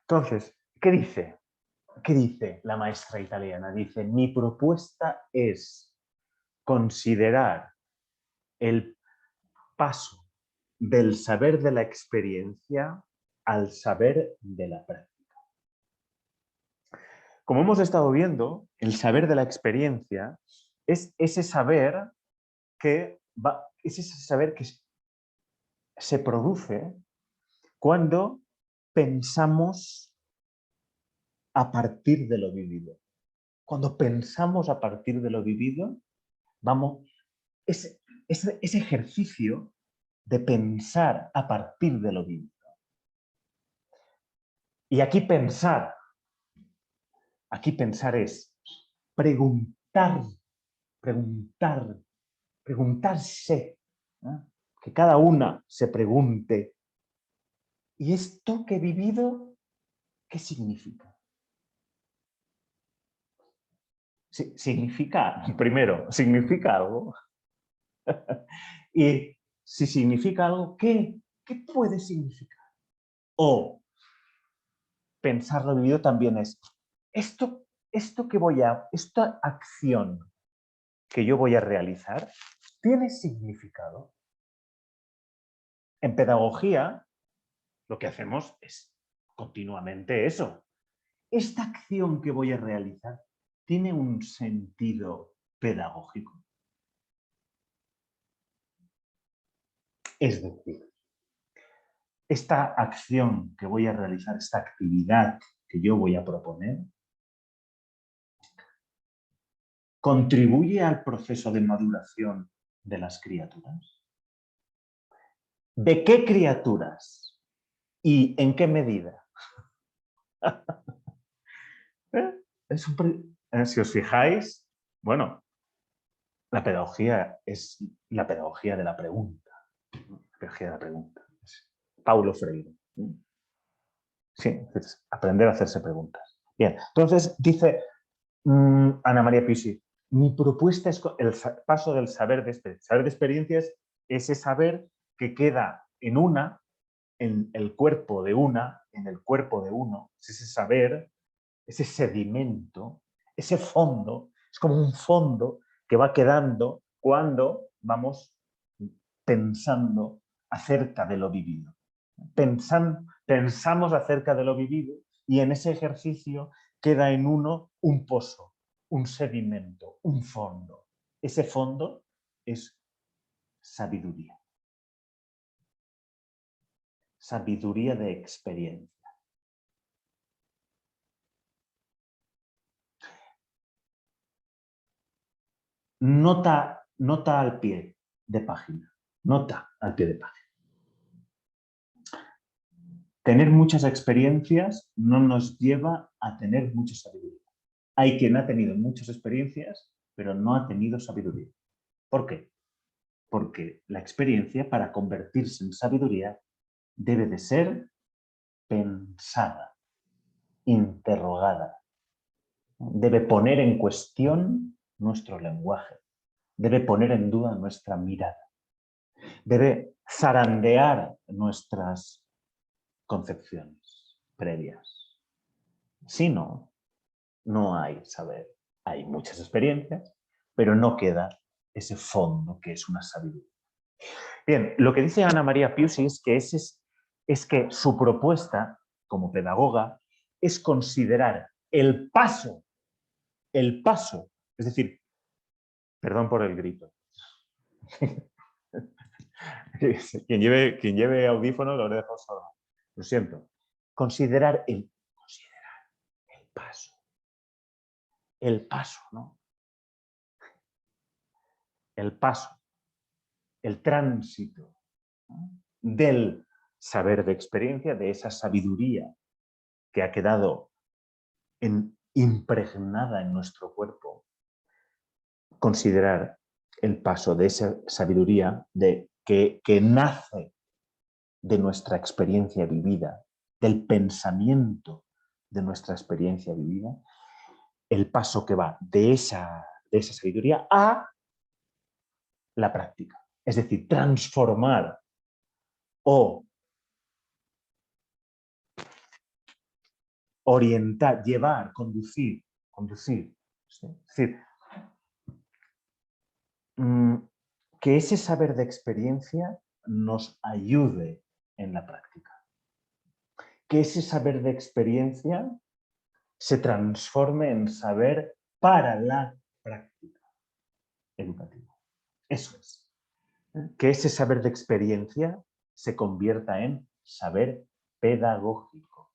Entonces, ¿qué dice? ¿Qué dice la maestra italiana? Dice, mi propuesta es considerar el paso del saber de la experiencia al saber de la práctica. Como hemos estado viendo, el saber de la experiencia es ese saber que se produce cuando pensamos a partir de lo vivido. Cuando pensamos a partir de lo vivido, ese ejercicio de pensar a partir de lo vivido. Y aquí pensar es preguntar, preguntarse, ¿no? Que cada una se pregunte, ¿y esto que he vivido, qué significa? Significa, primero, significa algo. Y si significa algo, ¿qué puede significar? O pensar lo vivido también es, esta acción que yo voy a realizar, ¿tiene significado? En pedagogía, lo que hacemos es continuamente eso. ¿Esta acción que voy a realizar tiene un sentido pedagógico? Es decir, esta acción que voy a realizar, esta actividad que yo voy a proponer, ¿contribuye al proceso de maduración de las criaturas? ¿De qué criaturas? ¿Y en qué medida? Si os fijáis, bueno, la pedagogía es la pedagogía de la pregunta. La pedagogía de la pregunta. Paulo Freire. Sí, aprender a hacerse preguntas. Bien, entonces dice Ana María Pisi, mi propuesta es el paso del saber de experiencias. Saber de experiencias es ese saber que queda en el cuerpo de una, en el cuerpo de uno, es ese saber, ese sedimento, ese fondo, es como un fondo que va quedando cuando vamos pensando acerca de lo vivido. Pensamos acerca de lo vivido y en ese ejercicio queda en uno un pozo, un sedimento, un fondo. Ese fondo es sabiduría. Sabiduría de experiencia. Nota al pie de página. Nota al pie de página. Tener muchas experiencias no nos lleva a tener mucha sabiduría. Hay quien ha tenido muchas experiencias, pero no ha tenido sabiduría. ¿Por qué? Porque la experiencia, para convertirse en sabiduría, debe de ser pensada, interrogada. Debe poner en cuestión nuestro lenguaje. Debe poner en duda nuestra mirada. Debe zarandear nuestras concepciones previas. Si no, no hay saber. Hay muchas experiencias, pero no queda ese fondo que es una sabiduría. Bien, lo que dice Ana María Piusi es que su propuesta como pedagoga es considerar el paso, es decir, perdón por el grito. Quien lleve audífono lo dejo solo. Lo siento. Considerar el paso. El paso, ¿no? El paso, el tránsito, ¿no? Del saber de experiencia, de esa sabiduría que ha quedado impregnada en nuestro cuerpo, considerar el paso de esa sabiduría que nace de nuestra experiencia vivida, del pensamiento de nuestra experiencia vivida, el paso que va de esa sabiduría a la práctica. Es decir, transformar o orientar, llevar, conducir. ¿Sí? Es decir, que ese saber de experiencia nos ayude en la práctica. Que ese saber de experiencia se transforme en saber para la práctica educativa. Eso es. Que ese saber de experiencia se convierta en saber pedagógico.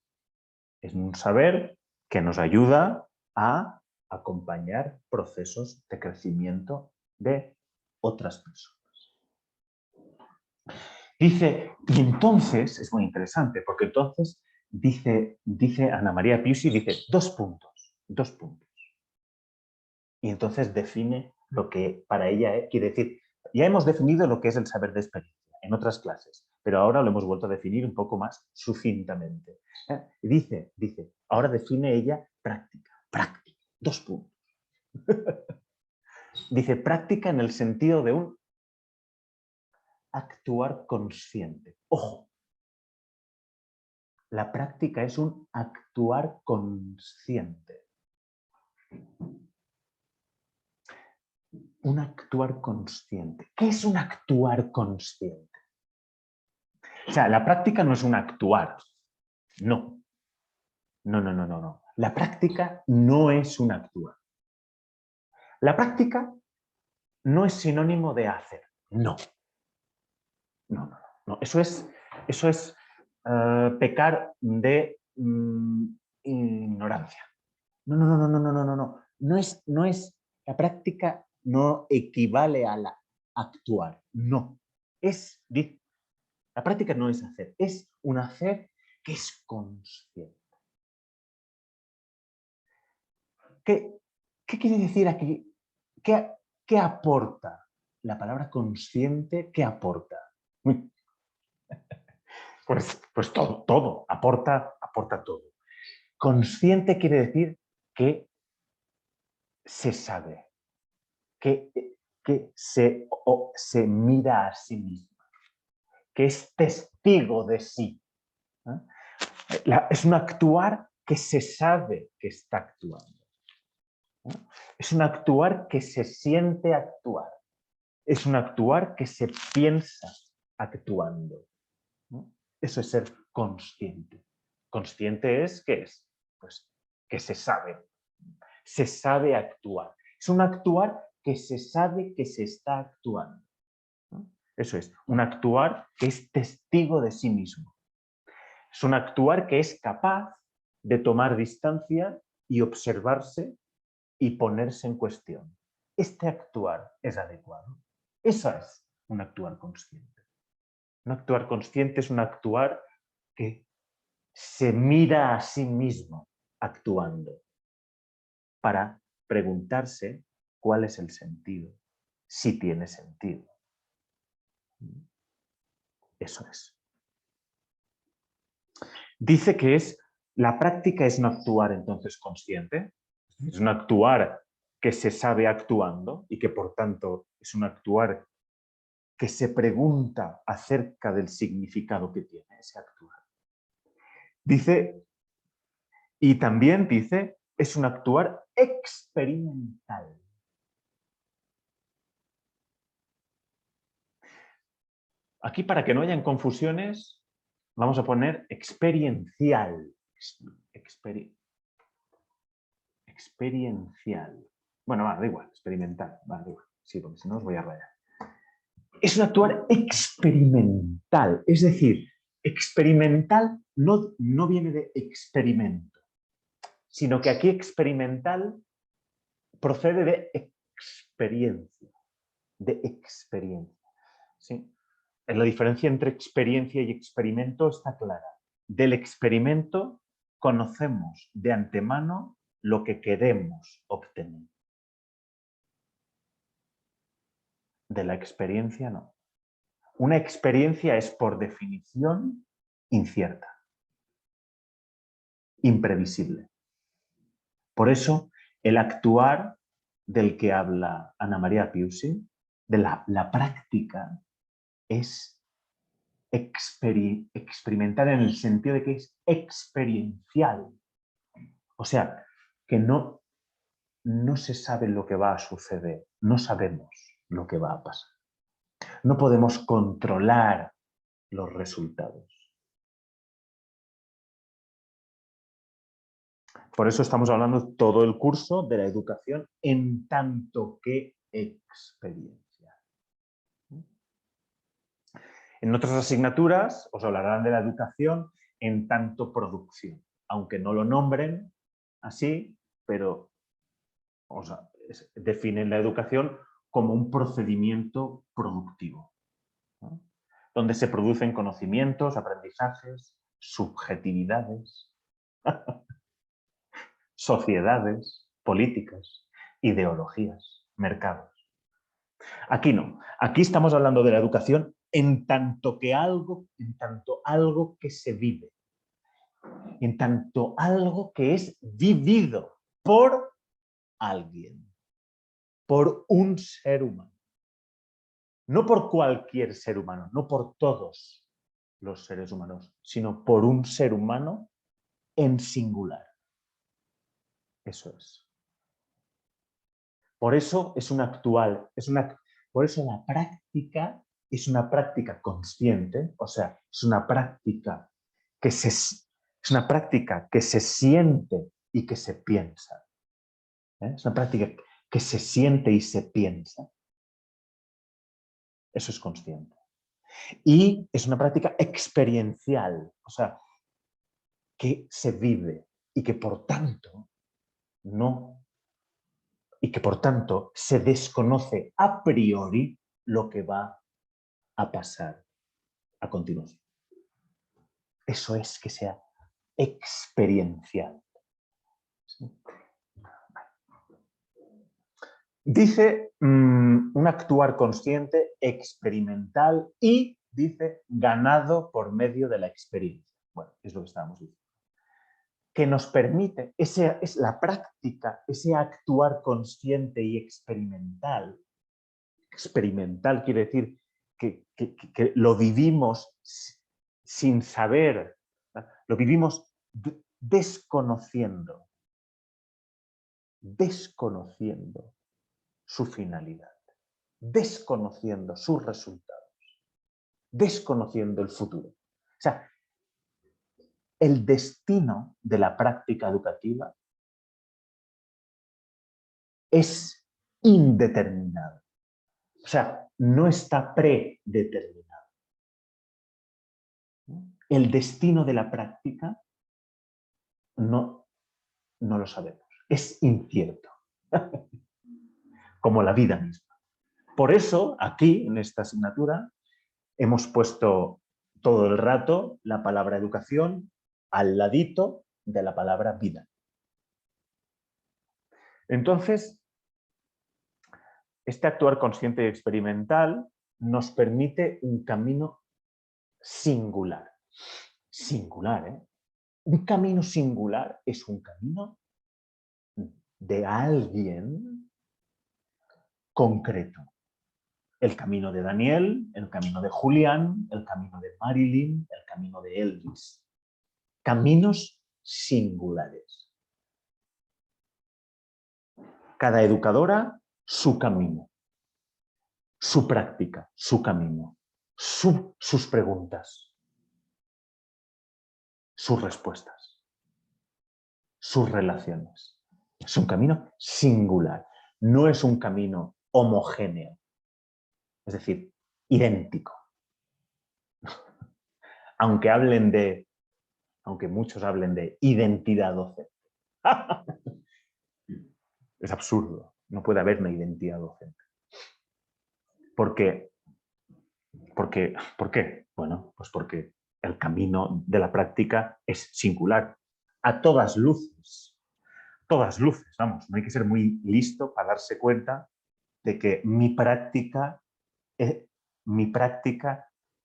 Es un saber que nos ayuda a acompañar procesos de crecimiento de otras personas. Dice, y entonces, es muy interesante, porque entonces dice Ana María Piusi, dice 2 puntos. Y entonces define lo que para ella quiere decir. Ya hemos definido lo que es el saber de experiencia en otras clases, pero ahora lo hemos vuelto a definir un poco más sucintamente. Dice, ahora define ella práctica, 2 puntos. Dice práctica en el sentido de un actuar consciente. Ojo, la práctica es un actuar consciente. Un actuar consciente. ¿Qué es un actuar consciente? O sea, la práctica no es un actuar. No. No. La práctica no es un actuar. La práctica no es sinónimo de hacer. No. Eso es pecar de ignorancia. No. No es, la práctica no equivale a la actuar. No. La práctica no es hacer, es un hacer que es consciente. ¿Qué quiere decir aquí? ¿Qué aporta? La palabra consciente, ¿qué aporta? Pues todo, aporta todo. Consciente quiere decir que se sabe, que se mira a sí mismo, que es testigo de sí. Es un actuar que se sabe que está actuando. Es un actuar que se siente actuar. Es un actuar que se piensa actuando. Eso es ser consciente. Consciente es, ¿qué es? Pues que se sabe actuar. Es un actuar que se sabe que se está actuando. Eso es, un actuar que es testigo de sí mismo. Es un actuar que es capaz de tomar distancia y observarse y ponerse en cuestión. Este actuar es adecuado. Eso es un actuar consciente. Un actuar consciente es un actuar que se mira a sí mismo actuando para preguntarse cuál es el sentido, si tiene sentido. Eso es. Dice que la práctica es un actuar entonces consciente, es un actuar que se sabe actuando y que por tanto es un actuar que se pregunta acerca del significado que tiene ese actuar. Dice, y también dice, es un actuar experimental. Aquí, para que no hayan confusiones, vamos a poner experiencial. Experiencial. Bueno, da igual, experimental. Da igual. Sí, porque si no os voy a rayar. Es un actuar experimental. Es decir, experimental no viene de experimento, sino que aquí experimental procede de experiencia. ¿Sí? La diferencia entre experiencia y experimento está clara. Del experimento conocemos de antemano lo que queremos obtener. De la experiencia no. Una experiencia es por definición incierta, imprevisible. Por eso el actuar del que habla Ana María Piusi, de la práctica, es experimentar en el sentido de que es experiencial. O sea, que no se sabe lo que va a suceder, no sabemos lo que va a pasar. No podemos controlar los resultados. Por eso estamos hablando todo el curso de la educación en tanto que experiencia. En otras asignaturas os hablarán de la educación en tanto producción, aunque no lo nombren así, pero definen la educación como un procedimiento productivo, ¿no? Donde se producen conocimientos, aprendizajes, subjetividades, sociedades, políticas, ideologías, mercados. Aquí no. Aquí estamos hablando de la educación en tanto algo que se vive, en tanto algo que es vivido por alguien, por un ser humano. No por cualquier ser humano, no por todos los seres humanos, sino por un ser humano en singular. Eso es. Por eso es por eso la práctica es una práctica consciente, o sea, es una práctica que es una práctica que se siente y que se piensa. Es una práctica que se siente y se piensa. Eso es consciente. Y es una práctica experiencial, o sea, que se vive y que por tanto se desconoce a priori lo que va a pasar a continuación. Eso es que sea experiencial. ¿Sí? Dice un actuar consciente, experimental y, dice, ganado por medio de la experiencia. Bueno, es lo que estábamos diciendo. Que nos permite, es la práctica, ese actuar consciente y experimental. Experimental quiere decir que lo vivimos sin saber, ¿no? Lo vivimos desconociendo su finalidad, desconociendo sus resultados, desconociendo el futuro. O sea, el destino de la práctica educativa es indeterminado. O sea, no está predeterminado. El destino de la práctica no lo sabemos. Es incierto. Como la vida misma. Por eso, aquí, en esta asignatura, hemos puesto todo el rato la palabra educación al ladito de la palabra vida. Entonces, este actuar consciente y experimental nos permite un camino singular. Singular, ¿eh? Un camino singular es un camino de alguien concreto. El camino de Daniel, el camino de Julián, el camino de Marilyn, el camino de Elvis. Caminos singulares. Cada educadora, su camino, su práctica, su camino, sus preguntas, sus respuestas, sus relaciones. Es un camino singular, no es un camino homogéneo, es decir, idéntico. Aunque muchos hablen de identidad docente. Es absurdo, no puede haber una identidad docente. ¿Por qué? ¿Por qué? Bueno, pues porque el camino de la práctica es singular, a todas luces. Todas luces, vamos, no hay que ser muy listo para darse cuenta de que mi práctica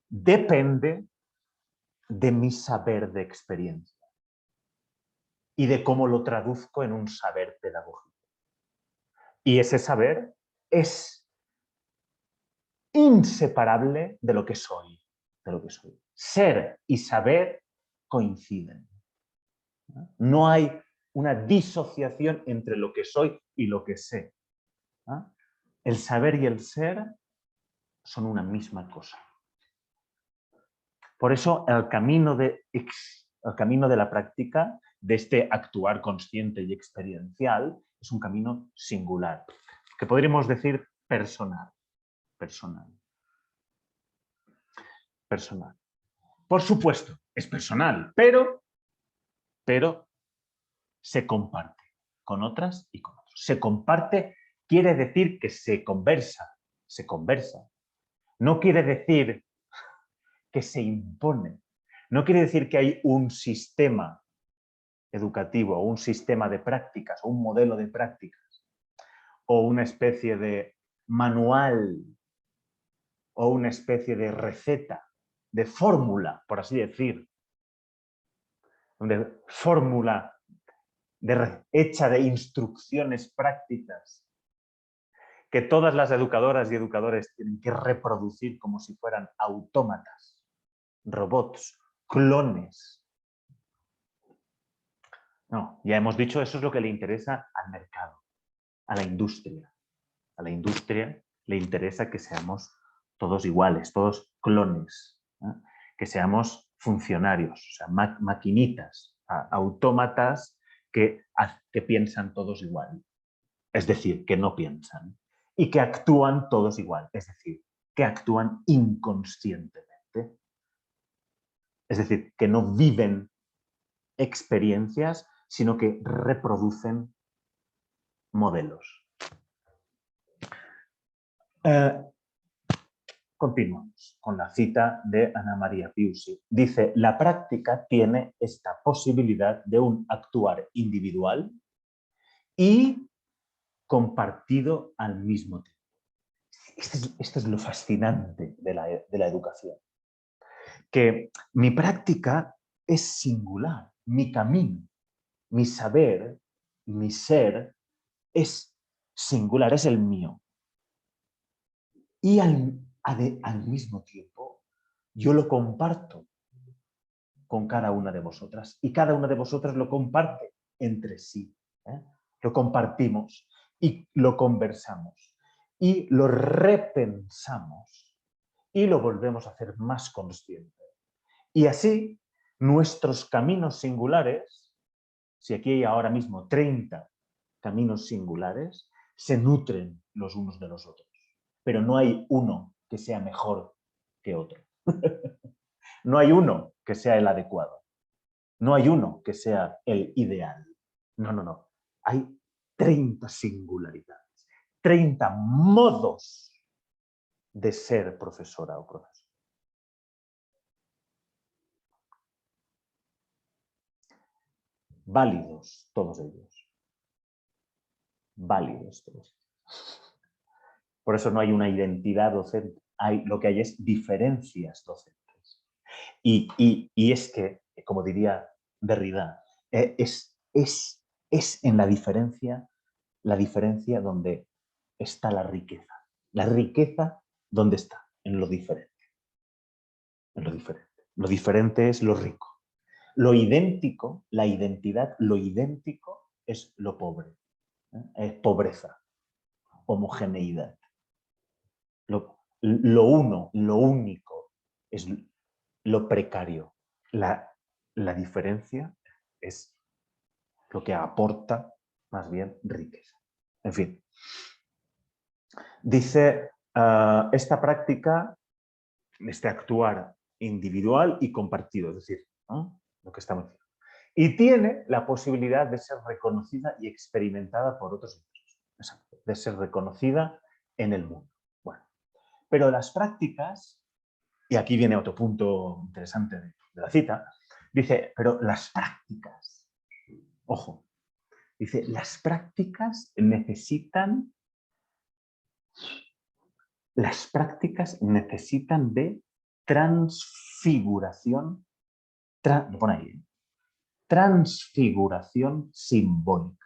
depende de mi saber de experiencia y de cómo lo traduzco en un saber pedagógico. Y ese saber es inseparable de lo que soy. Ser y saber coinciden. No hay una disociación entre lo que soy y lo que sé. ¿Ah? El saber y el ser son una misma cosa. Por eso el camino de la práctica, de este actuar consciente y experiencial, es un camino singular, que podríamos decir personal. Personal. Por supuesto, es personal, pero se comparte con otras y con otros. Se comparte quiere decir que se conversa. No quiere decir que se impone. No quiere decir que hay un sistema educativo o un sistema de prácticas o un modelo de prácticas o una especie de manual o una especie de receta, de fórmula, por así decir, de fórmula hecha de instrucciones prácticas que todas las educadoras y educadores tienen que reproducir como si fueran autómatas, robots, clones. No, ya hemos dicho, eso es lo que le interesa al mercado, a la industria. A la industria le interesa que seamos todos iguales, todos clones, ¿eh? Que seamos funcionarios, o sea, maquinitas, autómatas que piensan todos igual, es decir, que no piensan, y que actúan todos igual, es decir, que actúan inconscientemente. Es decir, que no viven experiencias, sino que reproducen modelos. Continuamos con la cita de Ana María Piusi. Dice, la práctica tiene esta posibilidad de un actuar individual y compartido al mismo tiempo. Esto es lo fascinante de la educación. Que mi práctica es singular, mi camino, mi saber, mi ser es singular, es el mío. Y al mismo tiempo yo lo comparto con cada una de vosotras y cada una de vosotras lo comparte entre sí. Lo compartimos y lo conversamos y lo repensamos y lo volvemos a hacer más consciente. Y así nuestros caminos singulares, si aquí hay ahora mismo 30 caminos singulares, se nutren los unos de los otros. Pero no hay uno que sea mejor que otro. No hay uno que sea el adecuado. No hay uno que sea el ideal. No. Hay 30 singularidades, 30 modos de ser profesora o profesor. Válidos todos ellos. Válidos todos ellos. Por eso no hay una identidad docente. Lo que hay es diferencias docentes. Y es que, como diría Derrida, es en la diferencia donde está la riqueza. La riqueza, ¿dónde está? En lo diferente. En lo diferente. Lo diferente es lo rico. Lo idéntico, la identidad, lo idéntico es lo pobre. Es pobreza, homogeneidad. Lo uno, lo único, es lo precario. La diferencia es lo que aporta más bien riqueza. En fin. Dice, esta práctica, este actuar individual y compartido, es decir, ¿no? Lo que estamos diciendo. Y tiene la posibilidad de ser reconocida y experimentada por otros individuos. Exacto, de ser reconocida en el mundo. Bueno, pero las prácticas, y aquí viene otro punto interesante de la cita, dice, pero las prácticas, ojo, dice, las prácticas necesitan de transfiguración, lo pone ahí, transfiguración simbólica.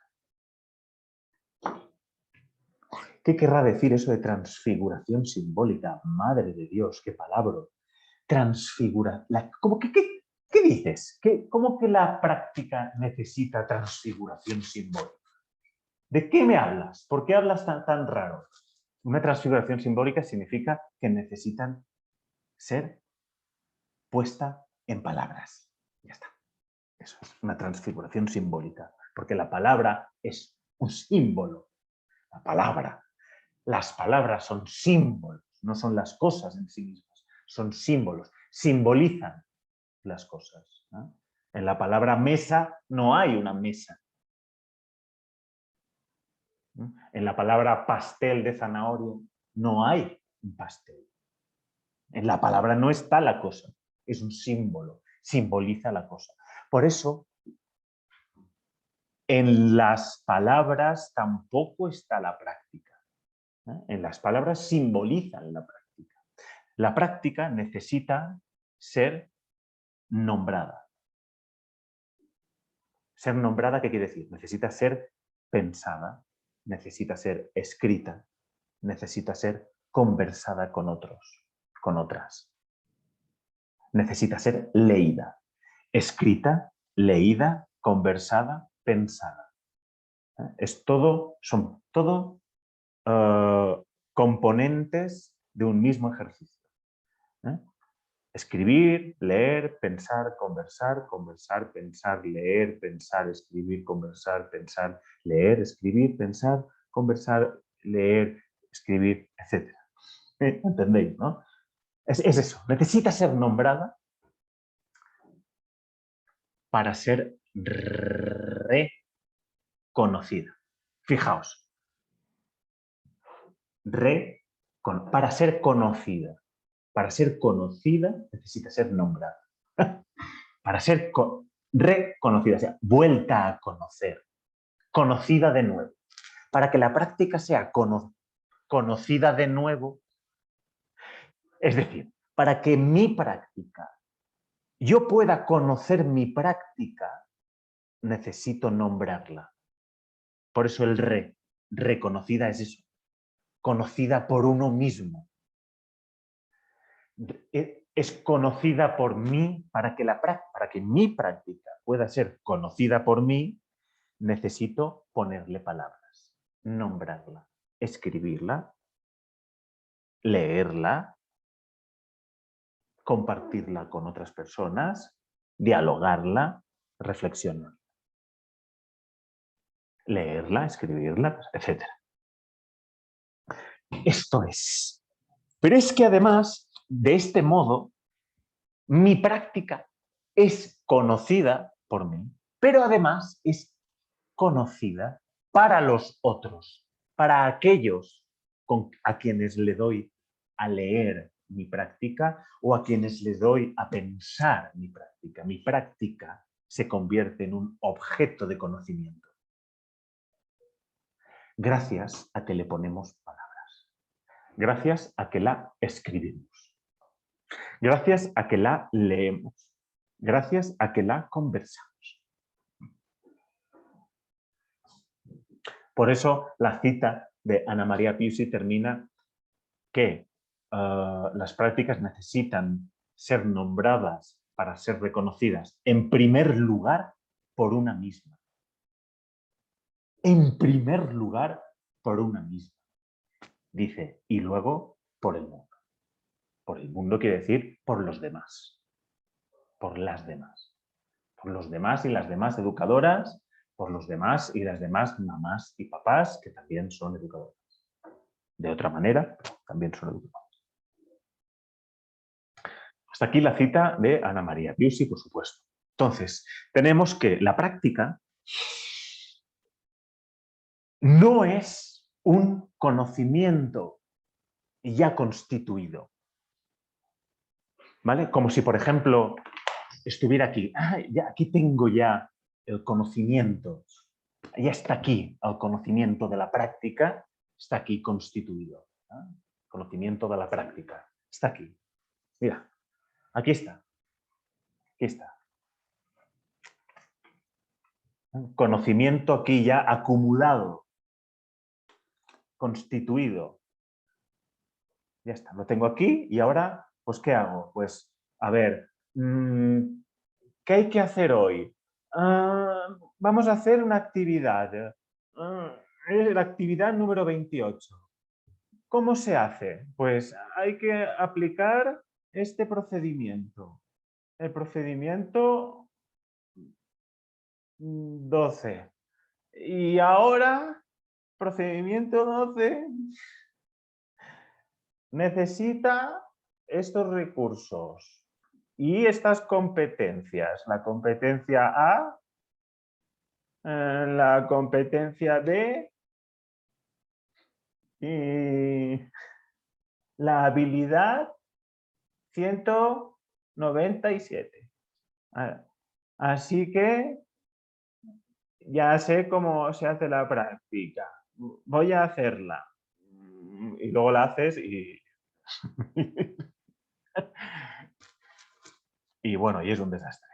¿Qué querrá decir eso de transfiguración simbólica? Madre de Dios, qué palabra. Transfigura. ¿Cómo qué? ¿Qué dices? ¿Cómo que la práctica necesita transfiguración simbólica? ¿De qué me hablas? ¿Por qué hablas tan raro? Una transfiguración simbólica significa que necesitan ser puesta en palabras. Ya está. Eso es una transfiguración simbólica, porque la palabra es un símbolo. La palabra. Las palabras son símbolos, no son las cosas en sí mismas, son símbolos, simbolizan las cosas, ¿no? En la palabra mesa no hay una mesa. ¿No? En la palabra pastel de zanahoria no hay un pastel. En la palabra no está la cosa, es un símbolo, simboliza la cosa. Por eso, en las palabras tampoco está la práctica. ¿Eh? En las palabras simbolizan la práctica. La práctica necesita ser nombrada. Ser nombrada, ¿qué quiere decir? Necesita ser pensada, necesita ser escrita, necesita ser conversada con otros, con otras. Necesita ser leída, escrita, leída, conversada, pensada. Es todo, son todo componentes de un mismo ejercicio. Escribir, leer, pensar, conversar, conversar, pensar, leer, pensar, escribir, conversar, pensar, leer, escribir, pensar, conversar, leer, escribir, etc. ¿Entendéis, no? Es eso, necesita ser nombrada para ser reconocida. Fijaos, para ser conocida. Para ser conocida necesita ser nombrada. Para ser reconocida, o sea, vuelta a conocer, conocida de nuevo. Para que la práctica sea conocida de nuevo, es decir, para que mi práctica, yo pueda conocer mi práctica, necesito nombrarla. Por eso el reconocida es eso, conocida por uno mismo. Es conocida por mí, para que mi práctica pueda ser conocida por mí, necesito ponerle palabras, nombrarla, escribirla, leerla, compartirla con otras personas, dialogarla, reflexionar. Leerla, escribirla, etc. Esto es. Pero es que además, de este modo, mi práctica es conocida por mí, pero además es conocida para los otros, para aquellos a quienes le doy a leer mi práctica o a quienes les doy a pensar mi práctica. Mi práctica se convierte en un objeto de conocimiento. Gracias a que le ponemos palabras. Gracias a que la escribimos. Gracias a que la leemos. Gracias a que la conversamos. Por eso la cita de Ana María Piusi termina que las prácticas necesitan ser nombradas para ser reconocidas, en primer lugar, por una misma. En primer lugar, por una misma. Dice, y luego por el mundo. Por el mundo quiere decir por los demás. Por las demás. Por los demás y las demás educadoras, por los demás y las demás mamás y papás, que también son educadoras. De otra manera, pero también son educadoras. Hasta aquí la cita de Ana María Piusi, por supuesto. Entonces, tenemos que la práctica no es un conocimiento ya constituido. ¿Vale? Como si, por ejemplo, estuviera aquí. Ya, aquí tengo ya el conocimiento. Ya está aquí el conocimiento de la práctica. Está aquí constituido. ¿No? Conocimiento de la práctica. Está aquí. Mira, aquí está. Aquí está. Conocimiento aquí ya acumulado, constituido. Ya está, lo tengo aquí y ahora, pues, ¿qué hago? Pues, a ver, ¿Qué hay que hacer hoy? Vamos a hacer una actividad. Es la actividad número 28. ¿Cómo se hace? Pues hay que aplicar este procedimiento. El procedimiento 12. Y ahora, procedimiento 12 necesita estos recursos y estas competencias. La competencia A, la competencia B y la habilidad 197. Así que ya sé cómo se hace la práctica. Voy a hacerla. Y luego la haces y... y bueno, y es un desastre.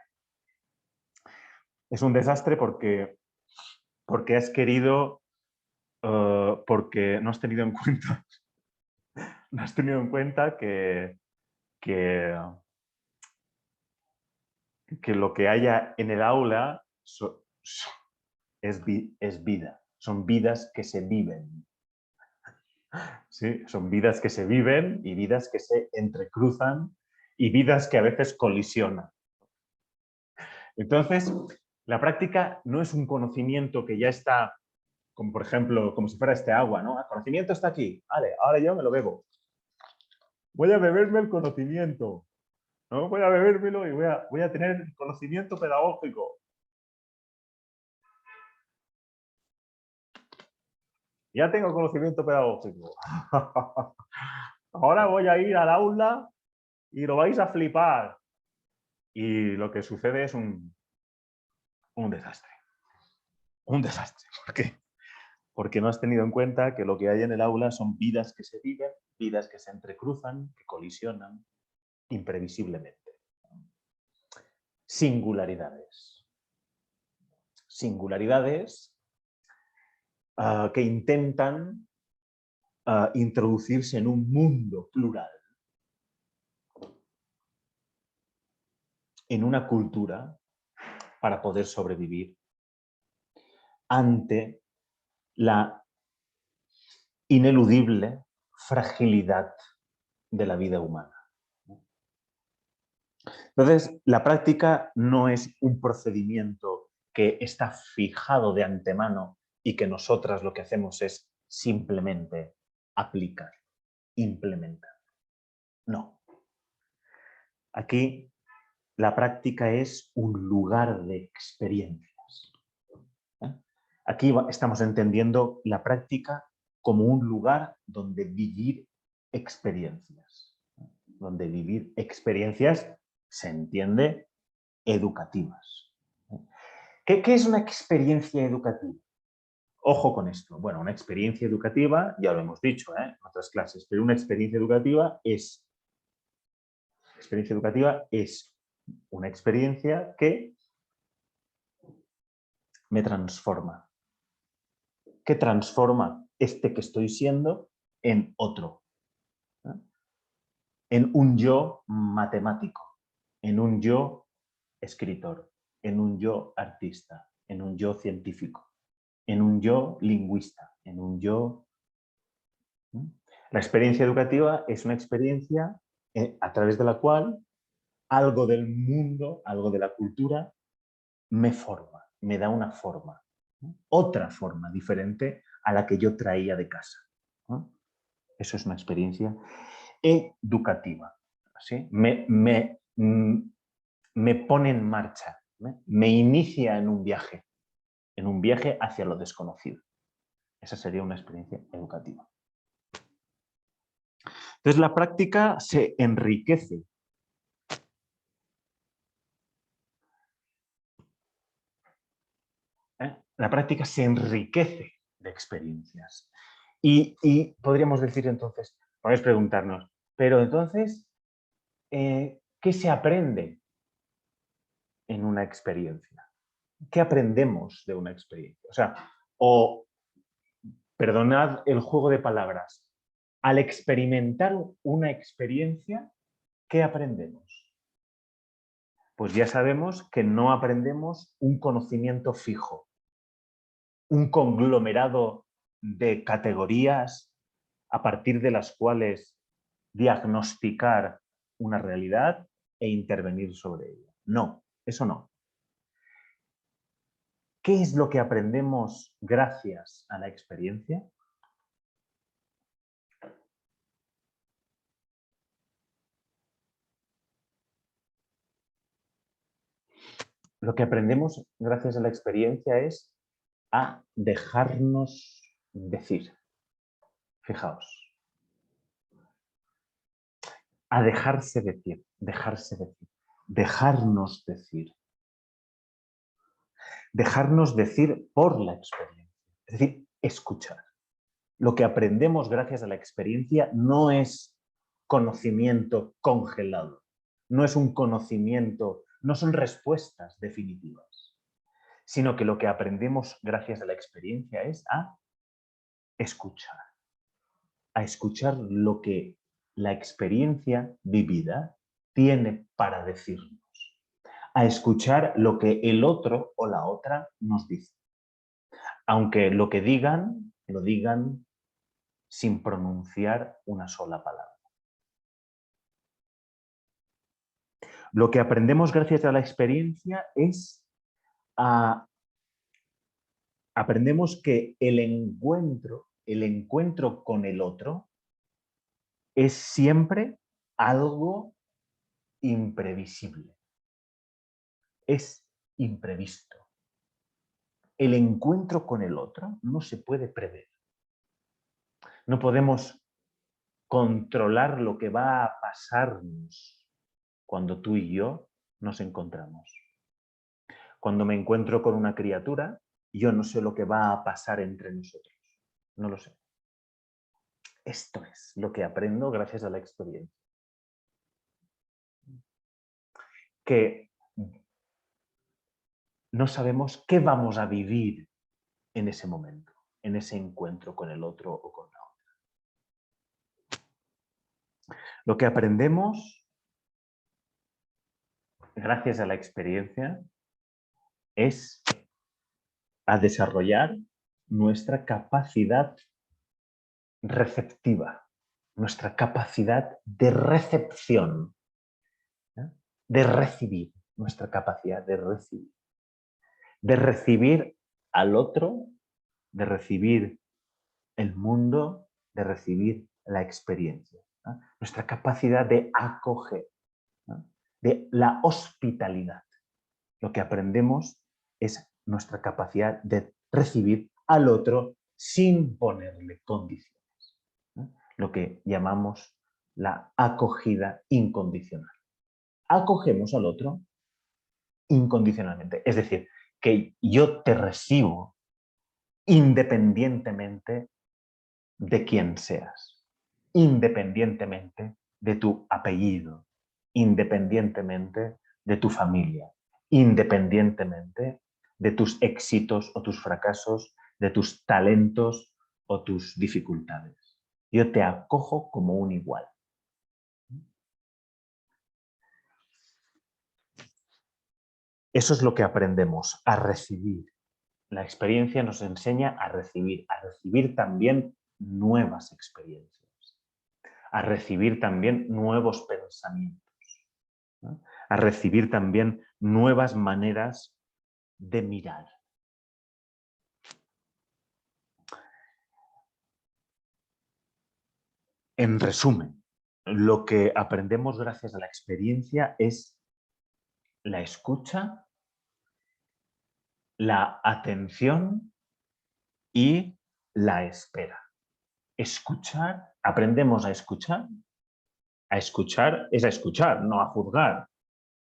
Es un desastre porque has querido... porque no has tenido en cuenta... no has tenido en cuenta que lo que haya en el aula es vida. Son vidas que se viven. ¿Sí? Son vidas que se viven y vidas que se entrecruzan y vidas que a veces colisionan. Entonces, la práctica no es un conocimiento que ya está, como por ejemplo, como si fuera este agua, ¿no? El conocimiento está aquí. Vale, ahora yo me lo bebo. Voy a beberme el conocimiento. ¿No? Voy a bebérmelo y voy a tener conocimiento pedagógico. Ya tengo conocimiento pedagógico. Ahora voy a ir al aula y lo vais a flipar. Y lo que sucede es un desastre. Un desastre. ¿Por qué? Porque no has tenido en cuenta que lo que hay en el aula son vidas que se viven, vidas que se entrecruzan, que colisionan imprevisiblemente. Singularidades. Singularidades que intentan introducirse en un mundo plural, en una cultura, para poder sobrevivir ante la ineludible fragilidad de la vida humana. Entonces, la práctica no es un procedimiento que está fijado de antemano y que nosotras lo que hacemos es simplemente aplicar, implementar. No. Aquí la práctica es un lugar de experiencias. Aquí estamos entendiendo la práctica como un lugar donde vivir experiencias. Donde vivir experiencias se entiende educativas. ¿Qué es una experiencia educativa? Ojo con esto. Bueno, una experiencia educativa, ya lo hemos dicho en otras clases, pero una experiencia educativa es una experiencia que me transforma. Que transforma este que estoy siendo en otro. En un yo matemático, en un yo escritor, en un yo artista, en un yo científico, en un yo lingüista, en un yo... La experiencia educativa es una experiencia a través de la cual algo del mundo, algo de la cultura, me forma, me da una forma, otra forma diferente a la que yo traía de casa. Eso es una experiencia educativa. ¿Sí? Me pone en marcha, me inicia en un viaje hacia lo desconocido. Esa sería una experiencia educativa. Entonces la práctica se enriquece. La práctica se enriquece de experiencias. Y podríamos decir entonces, podemos preguntarnos, pero entonces, ¿qué se aprende en una experiencia? ¿Qué aprendemos de una experiencia? O sea, perdonad el juego de palabras, al experimentar una experiencia, ¿qué aprendemos? Pues ya sabemos que no aprendemos un conocimiento fijo, un conglomerado de categorías a partir de las cuales diagnosticar una realidad e intervenir sobre ella. No, eso no. ¿Qué es lo que aprendemos gracias a la experiencia? Lo que aprendemos gracias a la experiencia es a dejarnos decir. Fijaos. A dejarse decir, dejarnos decir. Dejarnos decir por la experiencia. Es decir, escuchar. Lo que aprendemos gracias a la experiencia no es conocimiento congelado, no es un conocimiento, no son respuestas definitivas, sino que lo que aprendemos gracias a la experiencia es a escuchar lo que la experiencia vivida tiene para decirnos, a escuchar lo que el otro o la otra nos dice. Aunque lo que digan, lo digan sin pronunciar una sola palabra. Lo que aprendemos gracias a la experiencia es aprendemos que el encuentro con el otro es siempre algo imprevisible. Es imprevisto. El encuentro con el otro no se puede prever. No podemos controlar lo que va a pasarnos cuando tú y yo nos encontramos. Cuando me encuentro con una criatura, yo no sé lo que va a pasar entre nosotros. No lo sé. Esto es lo que aprendo gracias a la experiencia. Que no sabemos qué vamos a vivir en ese momento, en ese encuentro con el otro o con la otra. Lo que aprendemos gracias a la experiencia es a desarrollar nuestra capacidad receptiva, nuestra capacidad de recepción, ¿eh? De recibir, nuestra capacidad de recibir al otro, de recibir el mundo, de recibir la experiencia, ¿no? Nuestra capacidad de acoger, ¿no? De la hospitalidad. Lo que aprendemos es nuestra capacidad de recibir al otro sin ponerle condiciones, ¿no? Lo que llamamos la acogida incondicional. Acogemos al otro incondicionalmente, es decir, que yo te recibo independientemente de quién seas, independientemente de tu apellido, independientemente de tu familia, independientemente de tus éxitos o tus fracasos, de tus talentos o tus dificultades. Yo te acojo como un igual. Eso es lo que aprendemos, a recibir. La experiencia nos enseña a recibir también nuevas experiencias, a recibir también nuevos pensamientos, ¿no? A recibir también nuevas maneras de mirar. En resumen, lo que aprendemos gracias a la experiencia es la escucha, la atención y la espera. Escuchar, aprendemos a escuchar es a escuchar, no a juzgar.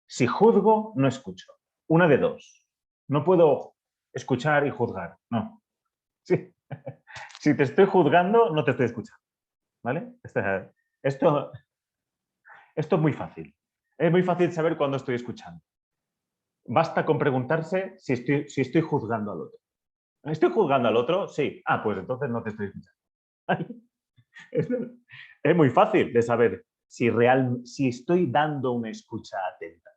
Si juzgo, no escucho. Una de dos. No puedo escuchar y juzgar, no. Sí. Si te estoy juzgando, no te estoy escuchando. ¿Vale? Esto es muy fácil. Es muy fácil saber cuándo estoy escuchando. Basta con preguntarse si estoy juzgando al otro. ¿Estoy juzgando al otro? Sí. Ah, pues entonces no te estoy escuchando. Es muy fácil de saber si estoy dando una escucha atenta.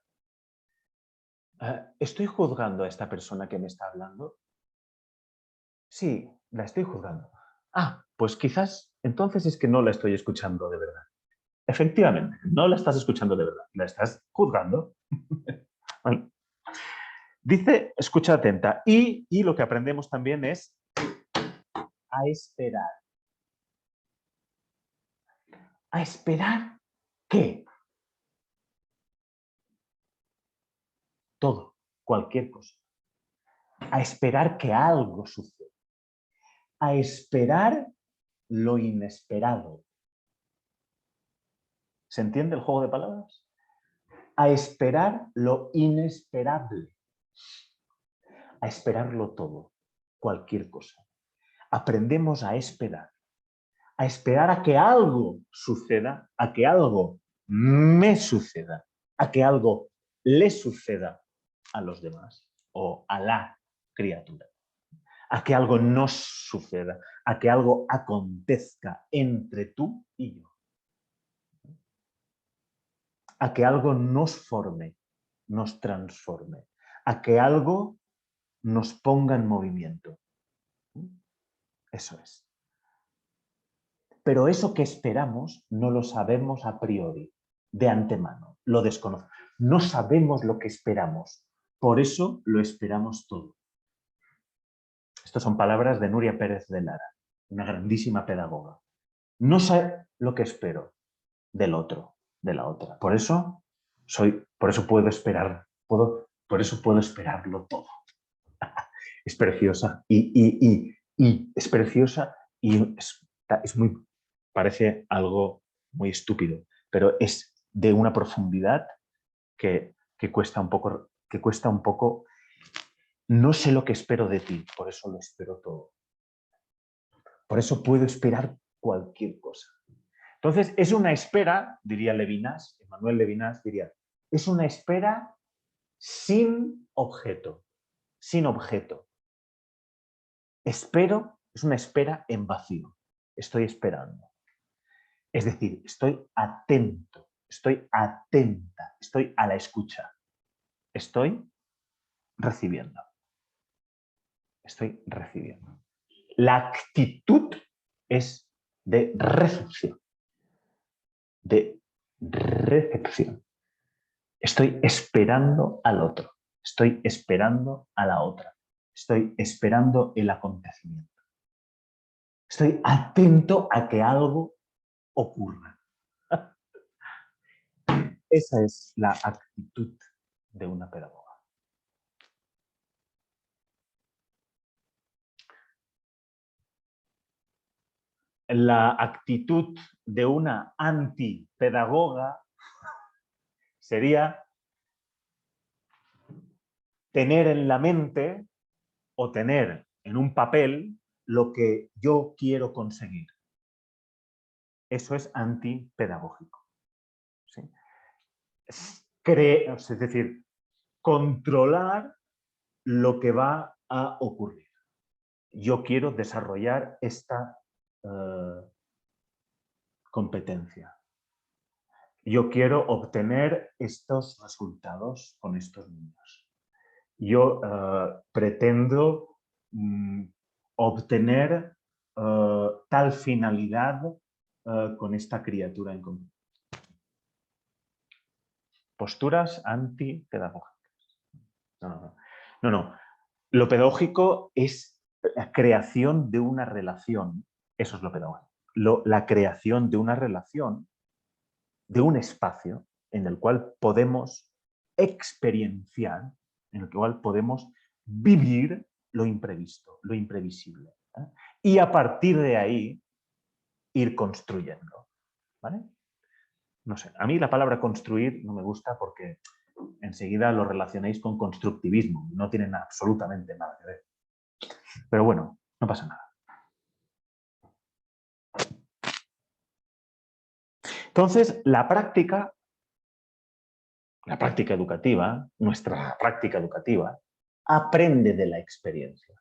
¿Estoy juzgando a esta persona que me está hablando? Sí, la estoy juzgando. Ah, pues quizás entonces es que no la estoy escuchando de verdad. Efectivamente, no la estás escuchando de verdad, la estás juzgando. Bueno, dice, escucha atenta. Y lo que aprendemos también es a esperar. ¿A esperar qué? Todo, cualquier cosa. A esperar que algo suceda. A esperar lo inesperado. ¿Se entiende el juego de palabras? A esperar lo inesperable. A esperarlo todo, cualquier cosa. Aprendemos a esperar a que algo suceda, a que algo me suceda, a que algo le suceda a los demás o a la criatura, a que algo nos suceda, a que algo acontezca entre tú y yo, a que algo nos forme, nos transforme, a que algo nos ponga en movimiento. Eso es. Pero eso que esperamos no lo sabemos a priori, de antemano, lo desconocemos. No sabemos lo que esperamos, por eso lo esperamos todo. Estas son palabras de Núria Pérez de Lara, una grandísima pedagoga. No sé lo que espero del otro, de la otra. Por eso puedo esperar, por eso puedo esperarlo todo. Es preciosa y es preciosa y es muy, parece algo muy estúpido, pero es de una profundidad que cuesta un poco, no sé lo que espero de ti, por eso lo espero todo. Por eso puedo esperar cualquier cosa. Entonces, es una espera, diría Levinas, Emmanuel Levinas diría, es una espera sin objeto, sin objeto. Espero, es una espera en vacío. Estoy esperando. Es decir, estoy atento, estoy atenta, estoy a la escucha. Estoy recibiendo. Estoy recibiendo. La actitud es de recepción. De recepción. Estoy esperando al otro. Estoy esperando a la otra. Estoy esperando el acontecimiento. Estoy atento a que algo ocurra. Esa es la actitud de una pedagoga. La actitud de una antipedagoga sería tener en la mente o tener en un papel lo que yo quiero conseguir. Eso es antipedagógico. ¿Sí? Es decir, controlar lo que va a ocurrir. Yo quiero desarrollar esta competencia. Yo quiero obtener estos resultados con estos niños. Yo pretendo obtener tal finalidad con esta criatura en concreto. Posturas antipedagógicas. No. Lo pedagógico es la creación de una relación. Eso es lo pedagógico. La creación de una relación, de un espacio en el cual podemos experienciar, en el cual podemos vivir lo imprevisto, lo imprevisible. ¿Eh? Y a partir de ahí ir construyendo. ¿Vale? No sé, a mí la palabra construir no me gusta porque enseguida lo relacionáis con constructivismo. No tienen absolutamente nada que ver. Pero bueno, no pasa nada. Entonces, la práctica educativa, nuestra práctica educativa, aprende de la experiencia.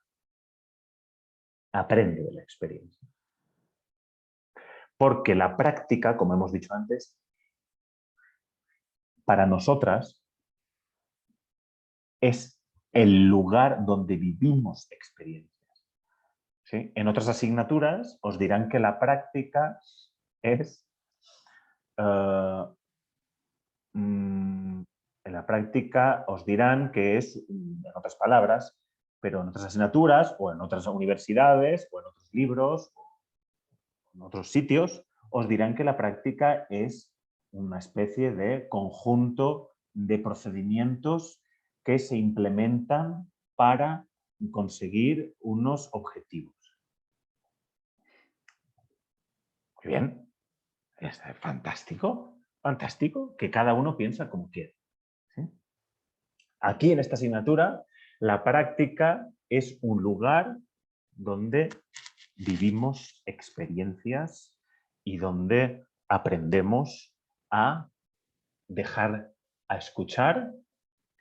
Aprende de la experiencia. Porque la práctica, como hemos dicho antes, para nosotras es el lugar donde vivimos experiencias. ¿Sí? En otras asignaturas os dirán que la práctica es... en la práctica os dirán que es, en otras palabras, pero en otras asignaturas o en otras universidades o en otros libros o en otros sitios, os dirán que la práctica es una especie de conjunto de procedimientos que se implementan para conseguir unos objetivos. Muy bien, es fantástico, fantástico que cada uno piensa como quiere. ¿Sí? Aquí en esta asignatura, la práctica es un lugar donde vivimos experiencias y donde aprendemos a dejar, a escuchar,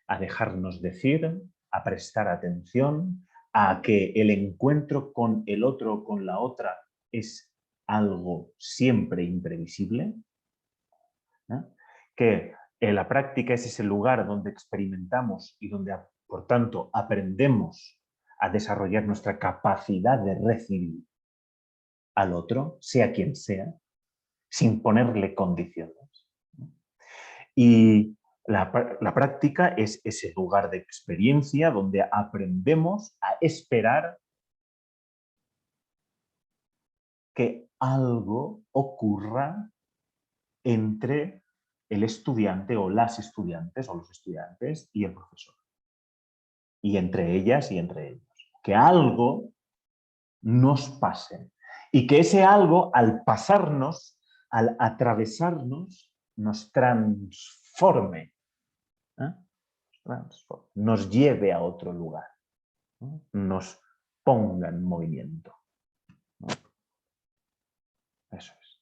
a dejarnos decir, a prestar atención, a que el encuentro con el otro o con la otra es algo siempre imprevisible, ¿no? Que la práctica es ese lugar donde experimentamos y donde, por tanto, aprendemos a desarrollar nuestra capacidad de recibir al otro, sea quien sea, sin ponerle condiciones. Y la práctica es ese lugar de experiencia donde aprendemos a esperar que algo ocurra entre el estudiante o las estudiantes o los estudiantes y el profesor. Y entre ellas y entre ellos. Que algo nos pase. Y que ese algo, al pasarnos, al atravesarnos, nos transforme. ¿Eh? Nos lleve a otro lugar. ¿No? Nos ponga en movimiento. ¿No? Eso es.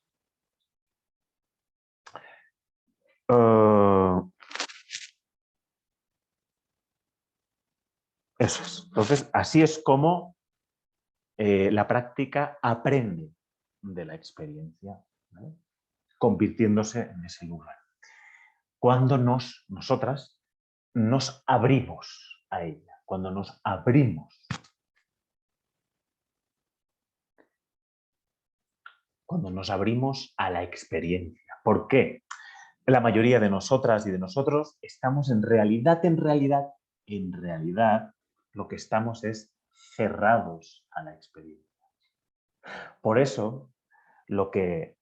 Eso es. Entonces, así es como la práctica aprende de la experiencia, ¿vale? Convirtiéndose en ese lugar. Cuando nosotras nos abrimos a ella, cuando nos abrimos, a la experiencia. ¿Por qué? La mayoría de nosotras y de nosotros estamos en realidad, lo que estamos es cerrados a la experiencia. Por eso, lo que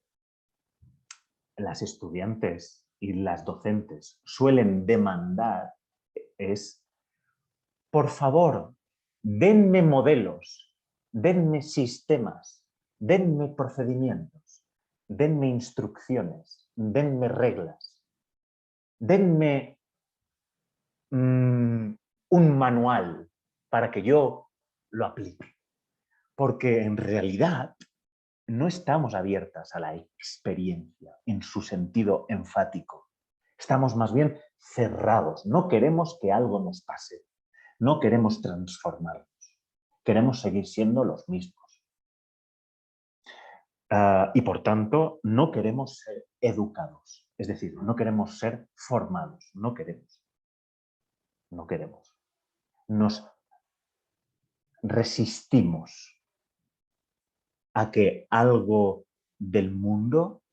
las estudiantes y las docentes suelen demandar es, por favor, denme modelos, denme sistemas, denme procedimientos, denme instrucciones, denme reglas, denme un manual para que yo lo aplique. Porque en realidad no estamos abiertas a la experiencia en su sentido enfático. Estamos más bien cerrados. No queremos que algo nos pase. No queremos transformarnos. Queremos seguir siendo los mismos. Y por tanto, no queremos ser educados. Es decir, no queremos ser formados. No queremos. No queremos. Nos resistimos a que algo del mundo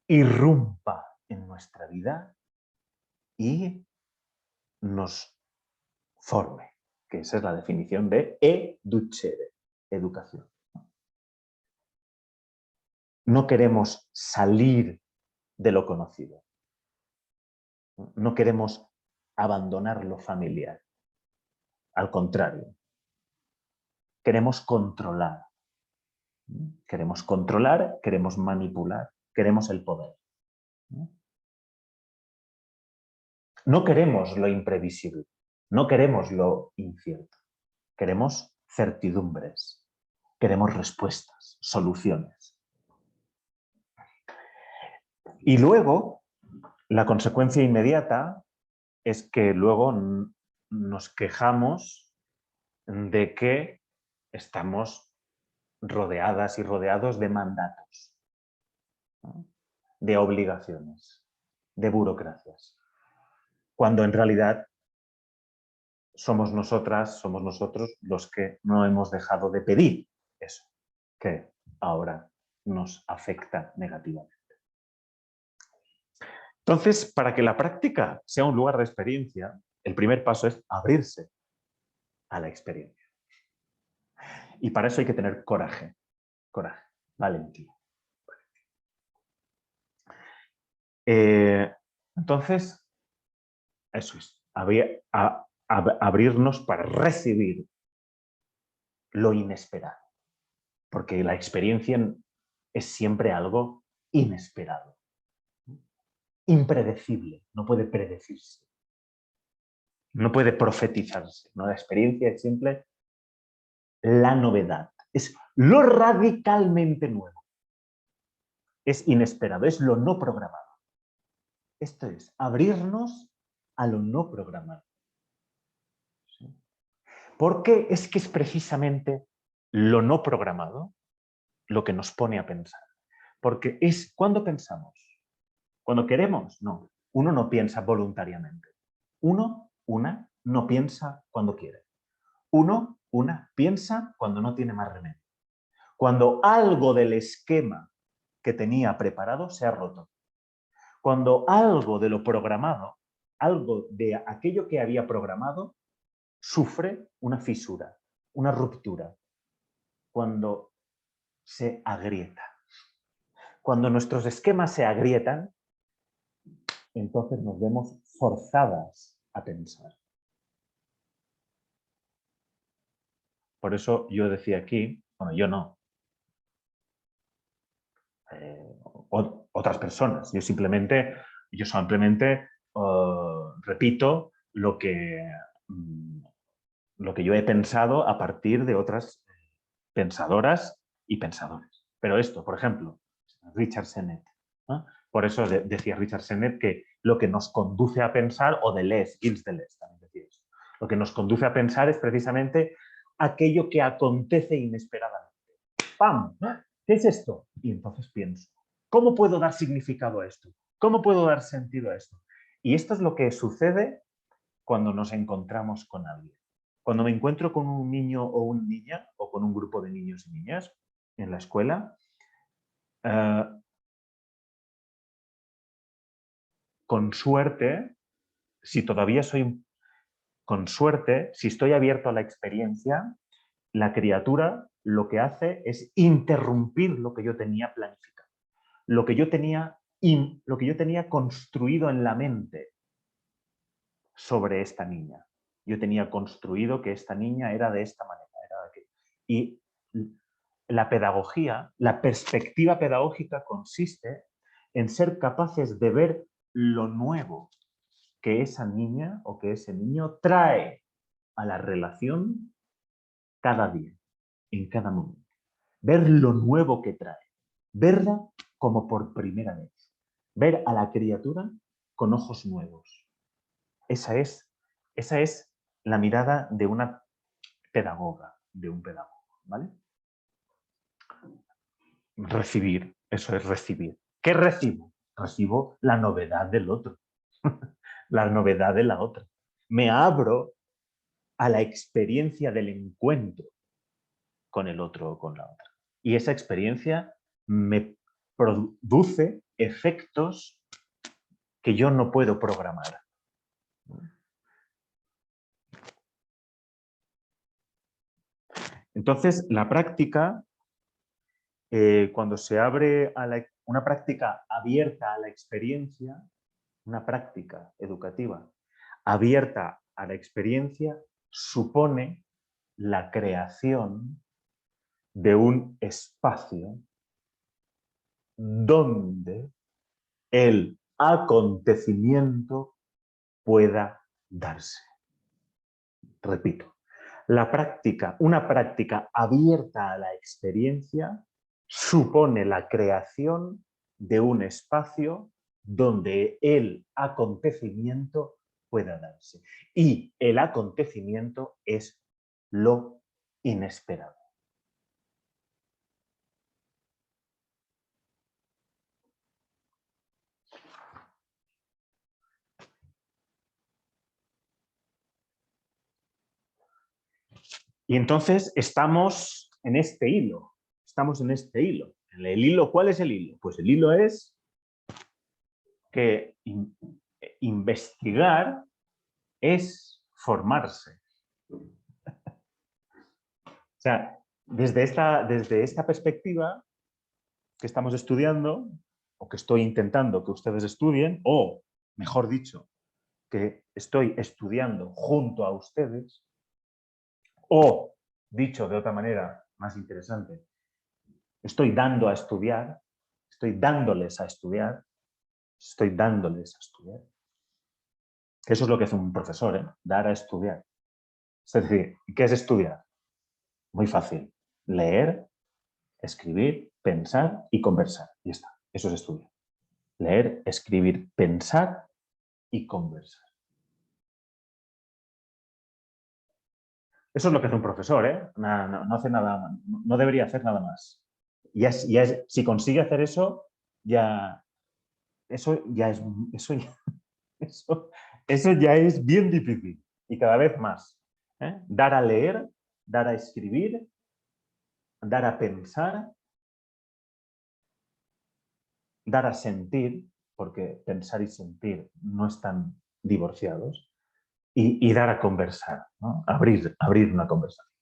irrumpa en nuestra vida y nos forme, que esa es la definición de educere, educación. No queremos salir de lo conocido. No queremos abandonar lo familiar. Al contrario, queremos controlar. Queremos controlar, queremos manipular, queremos el poder. No queremos lo imprevisible, no queremos lo incierto. Queremos certidumbres, queremos respuestas, soluciones. Y luego, la consecuencia inmediata es que luego nos quejamos de que estamos rodeadas y rodeados de mandatos, ¿no? De obligaciones, de burocracias, cuando en realidad somos nosotras, somos nosotros los que no hemos dejado de pedir eso, que ahora nos afecta negativamente. Entonces, para que la práctica sea un lugar de experiencia, el primer paso es abrirse a la experiencia. Y para eso hay que tener coraje, valentía. Entonces, eso es, abrirnos para recibir lo inesperado, porque la experiencia es siempre algo inesperado, impredecible, no puede predecirse, no puede profetizarse, ¿no? La experiencia es siempre la novedad, es lo radicalmente nuevo, es inesperado, es lo no programado. Esto es, abrirnos a lo no programado. ¿Sí? Porque es que es precisamente lo no programado lo que nos pone a pensar. Porque es cuando pensamos, cuando queremos, no. Uno no piensa voluntariamente. Una, no piensa cuando quiere. Una, piensa cuando no tiene más remedio. Cuando algo del esquema que tenía preparado se ha roto. Cuando algo de lo programado, algo de aquello que había programado, sufre una fisura, una ruptura. Cuando se agrieta. Cuando nuestros esquemas se agrietan, entonces nos vemos forzadas a pensar. Por eso yo decía aquí, bueno, yo no, otras personas, yo simplemente repito lo que yo he pensado a partir de otras pensadoras y pensadores. Pero esto, por ejemplo, Richard Sennett, ¿no? Por eso decía Richard Sennett que lo que nos conduce a pensar, o Deleuze, Gilles Deleuze también decía eso, lo que nos conduce a pensar es precisamente aquello que acontece inesperadamente. ¡Pam! ¿Qué es esto? Y entonces pienso, ¿cómo puedo dar significado a esto? ¿Cómo puedo dar sentido a esto? Y esto es lo que sucede cuando nos encontramos con alguien. Cuando me encuentro con un niño o una niña, o con un grupo de niños y niñas en la escuela, con suerte, si estoy abierto a la experiencia, la criatura lo que hace es interrumpir lo que yo tenía planificado, lo que yo tenía construido en la mente sobre esta niña. Yo tenía construido que esta niña era de esta manera, era de aquella. Y la pedagogía, la perspectiva pedagógica consiste en ser capaces de ver lo nuevo que esa niña o que ese niño trae a la relación cada día, en cada momento. Ver lo nuevo que trae, verla como por primera vez, ver a la criatura con ojos nuevos. Esa es la mirada de una pedagoga, de un pedagogo, ¿vale? Recibir, eso es recibir. ¿Qué recibo? Recibo la novedad del otro, la novedad de la otra. Me abro a la experiencia del encuentro con el otro o con la otra. Y esa experiencia me produce efectos que yo no puedo programar. Entonces, la práctica, cuando se abre a una práctica abierta a la experiencia, una práctica educativa abierta a la experiencia, supone la creación de un espacio donde el acontecimiento pueda darse. Repito, una práctica abierta a la experiencia supone la creación de un espacio donde el acontecimiento pueda darse. Y el acontecimiento es lo inesperado. Y entonces estamos en este hilo. Estamos en este hilo. ¿El hilo cuál es el hilo? Pues el hilo es que investigar es formarse. O sea, desde esta perspectiva que estamos estudiando, o que estoy intentando que ustedes estudien, o, mejor dicho, que estoy estudiando junto a ustedes, o, dicho de otra manera más interesante, estoy dando a estudiar, estoy dándoles a estudiar, estoy dándoles a estudiar. Eso es lo que hace un profesor, ¿eh? Dar a estudiar. Es decir, ¿qué es estudiar? Muy fácil. Leer, escribir, pensar y conversar. Y está. Eso es estudiar. Leer, escribir, pensar y conversar. Eso es lo que hace un profesor, ¿eh? No hace nada, no debería hacer nada más. Si consigue hacer eso, eso ya es bien difícil. Y cada vez más. ¿Eh? Dar a leer, dar a escribir, dar a pensar, dar a sentir, porque pensar y sentir no están divorciados, y dar a conversar, ¿no? Abrir una conversación.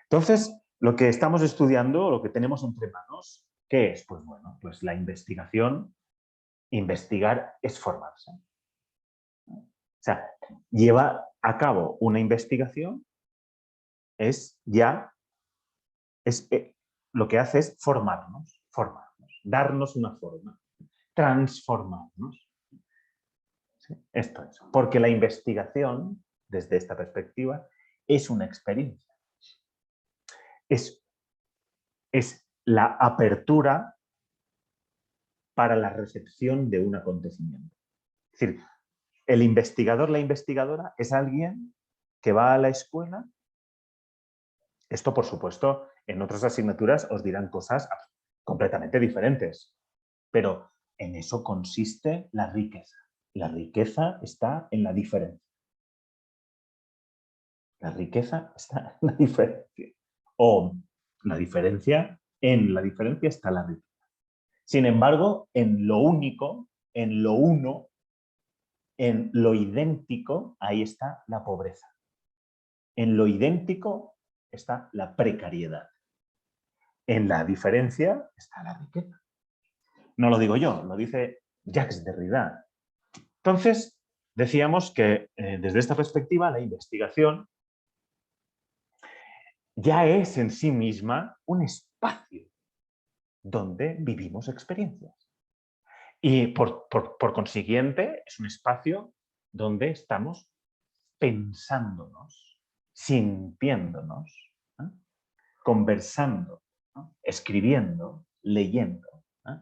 Entonces, lo que estamos estudiando, lo que tenemos entre manos, ¿qué es? Pues bueno, pues la investigación. Investigar es formarse. O sea, lleva a cabo una investigación lo que hace es formarnos, darnos una forma, transformarnos. ¿Sí? Esto es, porque la investigación, desde esta perspectiva, es una experiencia. Es la apertura para la recepción de un acontecimiento. Es decir, el investigador, la investigadora, es alguien que va a la escuela. Esto, por supuesto, en otras asignaturas os dirán cosas completamente diferentes, pero en eso consiste la riqueza. La riqueza está en la diferencia. La riqueza está en la diferencia. O la diferencia, en la diferencia está la riqueza. Sin embargo, en lo único, en lo uno, en lo idéntico, ahí está la pobreza. En lo idéntico está la precariedad. En la diferencia está la riqueza. No lo digo yo, lo dice Jacques Derrida. Entonces, decíamos que desde esta perspectiva la investigación ya es en sí misma un espacio donde vivimos experiencias. Y por consiguiente es un espacio donde estamos pensándonos, sintiéndonos, ¿eh? Conversando, ¿no? Escribiendo, leyendo. ¿Eh?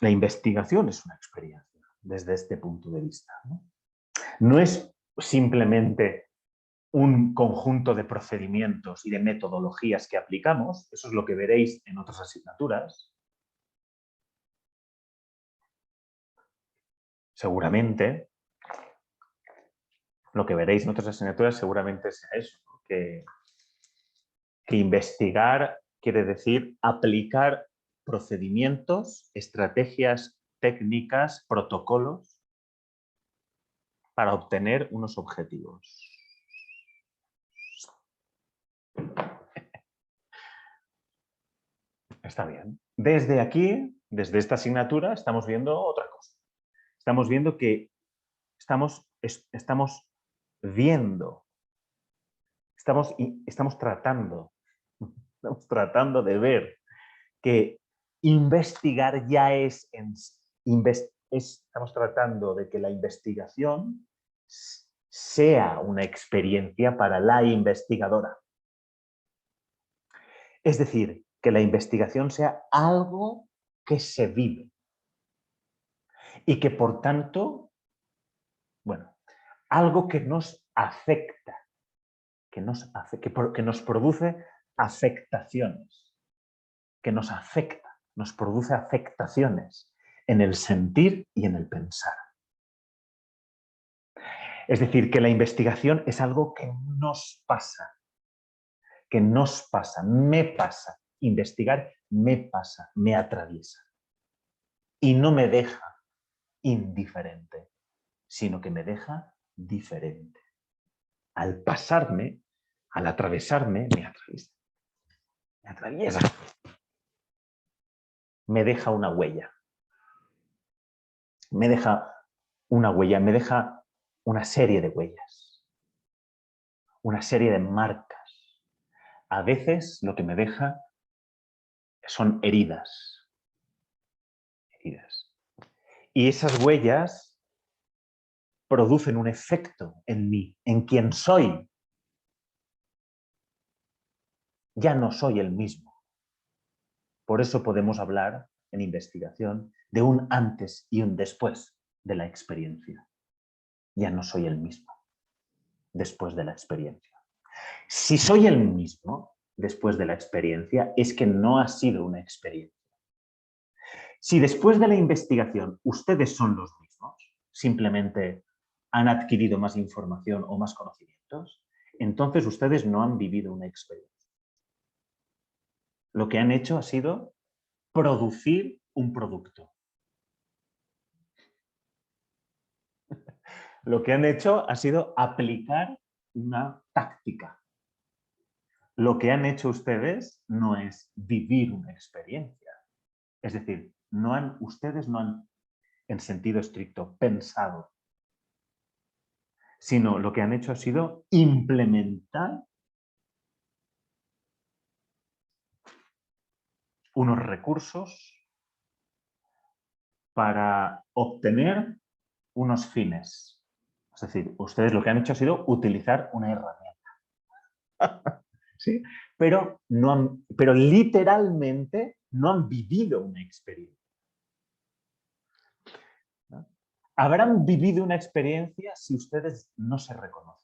La investigación es una experiencia desde este punto de vista. No es simplemente un conjunto de procedimientos y de metodologías que aplicamos, eso es lo que veréis en otras asignaturas. Seguramente, lo que veréis en otras asignaturas seguramente sea eso, ¿no? que investigar quiere decir aplicar procedimientos, estrategias, técnicas, protocolos para obtener unos objetivos. Está bien. Desde aquí, desde esta asignatura, estamos viendo otra cosa. Estamos viendo que estamos tratando de ver que investigar ya estamos tratando de que la investigación sea una experiencia para la investigadora. Es decir, que la investigación sea algo que se vive y que, por tanto, bueno, algo que nos afecta, que nos produce afectaciones, que nos afecta, nos produce afectaciones en el sentir y en el pensar. Es decir, que la investigación es algo que nos pasa, me pasa. Investigar me pasa, me atraviesa. Y no me deja indiferente, sino que me deja diferente. Al pasarme, al atravesarme, me atraviesa. Me atraviesa. Me deja una huella. Me deja una huella, me deja una serie de huellas. Una serie de marcas. A veces lo que me deja son heridas. Heridas. Y esas huellas producen un efecto en mí, en quien soy. Ya no soy el mismo. Por eso podemos hablar en investigación de un antes y un después de la experiencia. Ya no soy el mismo después de la experiencia. Si soy el mismo después de la experiencia, es que no ha sido una experiencia. Si después de la investigación ustedes son los mismos, simplemente han adquirido más información o más conocimientos, entonces ustedes no han vivido una experiencia. Lo que han hecho ha sido producir un producto. Lo que han hecho ha sido aplicar una táctica. Lo que han hecho ustedes no es vivir una experiencia. Es decir, ustedes no han, en sentido estricto, pensado, sino lo que han hecho ha sido implementar unos recursos para obtener unos fines. Es decir, ustedes lo que han hecho ha sido utilizar una herramienta. ¿Sí? Pero literalmente no han vivido una experiencia. ¿No? Habrán vivido una experiencia si ustedes no se reconocen.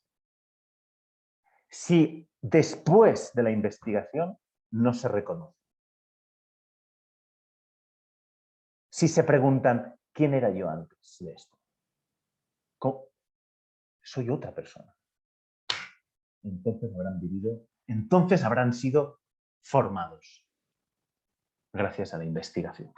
Si después de la investigación no se reconocen. Si se preguntan, ¿quién era yo antes de esto? ¿Cómo? Soy otra persona. Entonces habrán sido formados gracias a la investigación.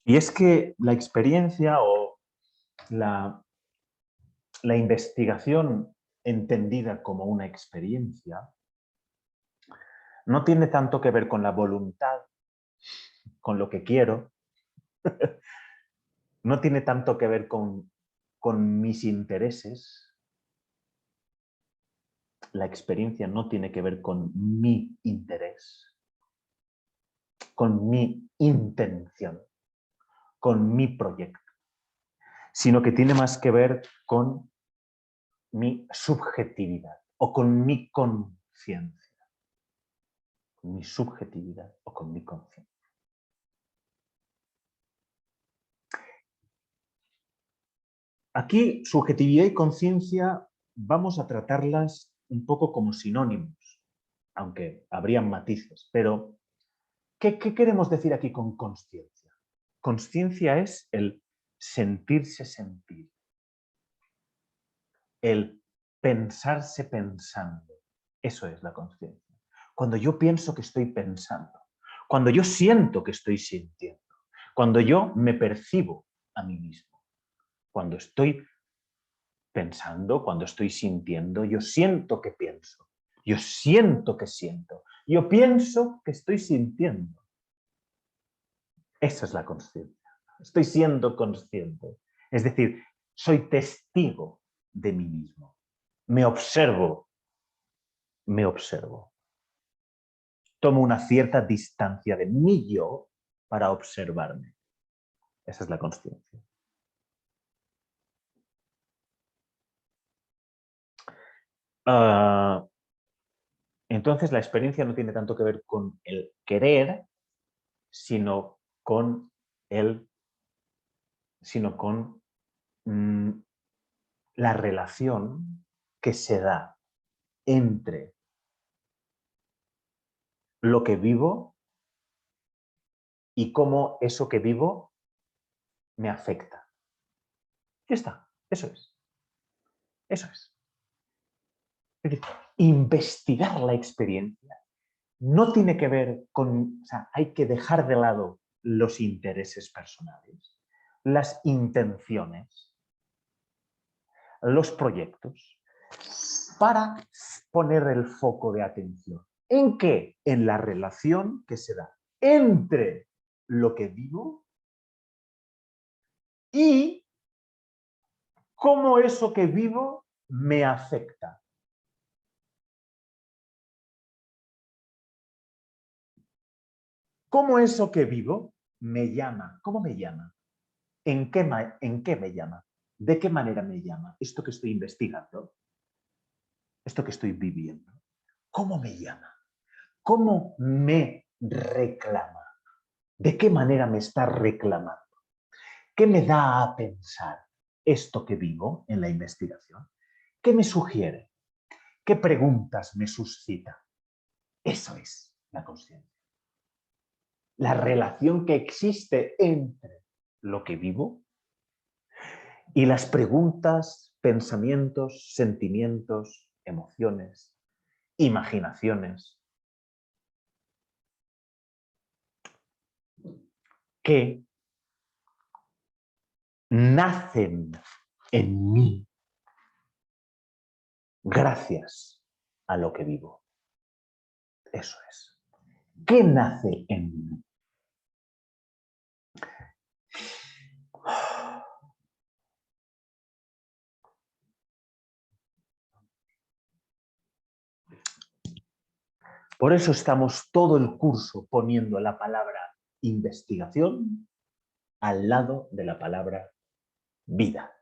Y es que la experiencia o la investigación entendida como una experiencia no tiene tanto que ver con la voluntad, con lo que quiero, no tiene tanto que ver con mis intereses. La experiencia no tiene que ver con mi interés, con mi intención, con mi proyecto, sino que tiene más que ver con mi subjetividad o con mi conciencia. Con mi subjetividad o con mi conciencia. Aquí, subjetividad y conciencia, vamos a tratarlas un poco como sinónimos, aunque habrían matices. Pero, ¿qué queremos decir aquí con consciencia? Consciencia es el sentirse sentir, el pensarse pensando. Eso es la consciencia. Cuando yo pienso que estoy pensando, cuando yo siento que estoy sintiendo, cuando yo me percibo a mí mismo, cuando estoy pensando, cuando estoy sintiendo, yo siento que pienso, yo siento que siento, yo pienso que estoy sintiendo. Esa es la consciencia. Estoy siendo consciente. Es decir, soy testigo de mí mismo. Me observo. Me observo. Tomo una cierta distancia de mí yo para observarme. Esa es la consciencia. Entonces, la experiencia no tiene tanto que ver con el querer, sino con la relación que se da entre lo que vivo y cómo eso que vivo me afecta. Ya está, eso es. Eso es. Es decir, investigar la experiencia no tiene que ver con, o sea, hay que dejar de lado los intereses personales, las intenciones, los proyectos, para poner el foco de atención. ¿En qué? En la relación que se da entre lo que vivo y cómo eso que vivo me afecta. ¿Cómo eso que vivo me llama? ¿Cómo me llama? ¿En qué me llama? ¿De qué manera me llama? Esto que estoy investigando, esto que estoy viviendo, ¿cómo me llama? ¿Cómo me reclama? ¿De qué manera me está reclamando? ¿Qué me da a pensar esto que vivo en la investigación? ¿Qué me sugiere? ¿Qué preguntas me suscita? Eso es la consciencia. La relación que existe entre lo que vivo y las preguntas, pensamientos, sentimientos, emociones, imaginaciones que nacen en mí gracias a lo que vivo. Eso es. ¿Qué nace en mí? Por eso estamos todo el curso poniendo la palabra investigación al lado de la palabra vida.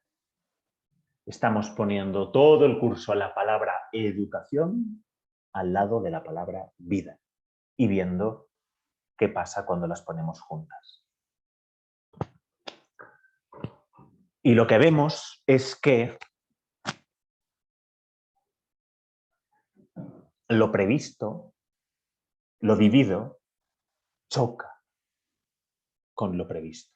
Estamos poniendo todo el curso la palabra educación al lado de la palabra vida y viendo qué pasa cuando las ponemos juntas. Y lo que vemos es que lo previsto, lo vivido, choca con lo previsto.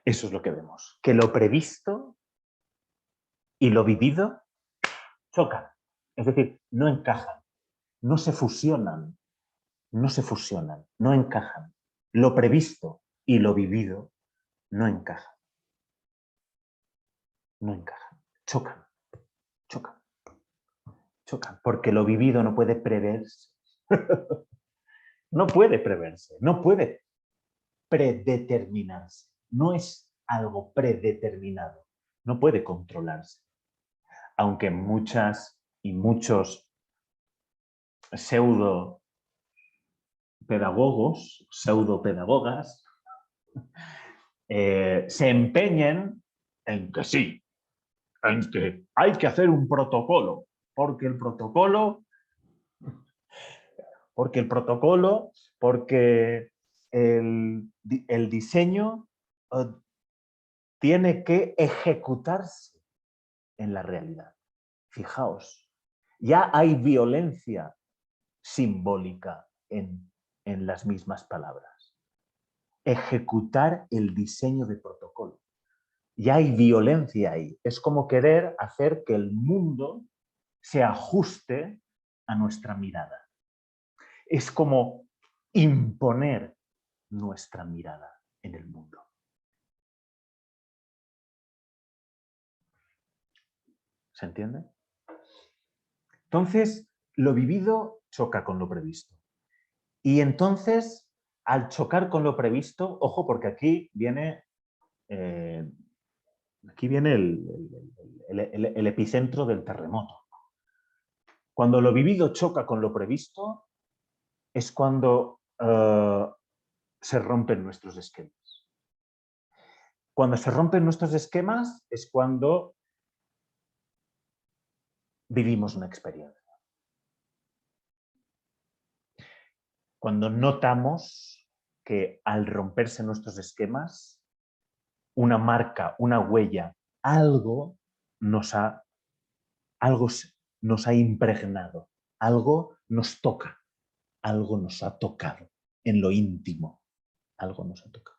Eso es lo que vemos, que lo previsto y lo vivido chocan, es decir, no encajan, no se fusionan, no encajan. Lo previsto y lo vivido no encajan, chocan, chocan, chocan, porque lo vivido no puede preverse, no puede preverse, no puede predeterminarse, no es algo predeterminado, no puede controlarse. Aunque muchas y muchos pseudopedagogas se empeñen en que sí, en que hay que hacer un protocolo, porque el protocolo, porque el diseño tiene que ejecutarse en la realidad. Fijaos, ya hay violencia simbólica en las mismas palabras. Ejecutar el diseño de protocolo. Ya hay violencia ahí. Es como querer hacer que el mundo se ajuste a nuestra mirada. Es como imponer nuestra mirada en el mundo. ¿Se entiende? Entonces, lo vivido choca con lo previsto. Y entonces, al chocar con lo previsto, ojo, porque aquí viene el epicentro del terremoto. Cuando lo vivido choca con lo previsto, es cuando se rompen nuestros esquemas. Cuando se rompen nuestros esquemas es cuando vivimos una experiencia. Cuando notamos que al romperse nuestros esquemas una marca, una huella, algo algo nos ha impregnado, algo nos toca, algo nos ha tocado en lo íntimo, algo nos ha tocado.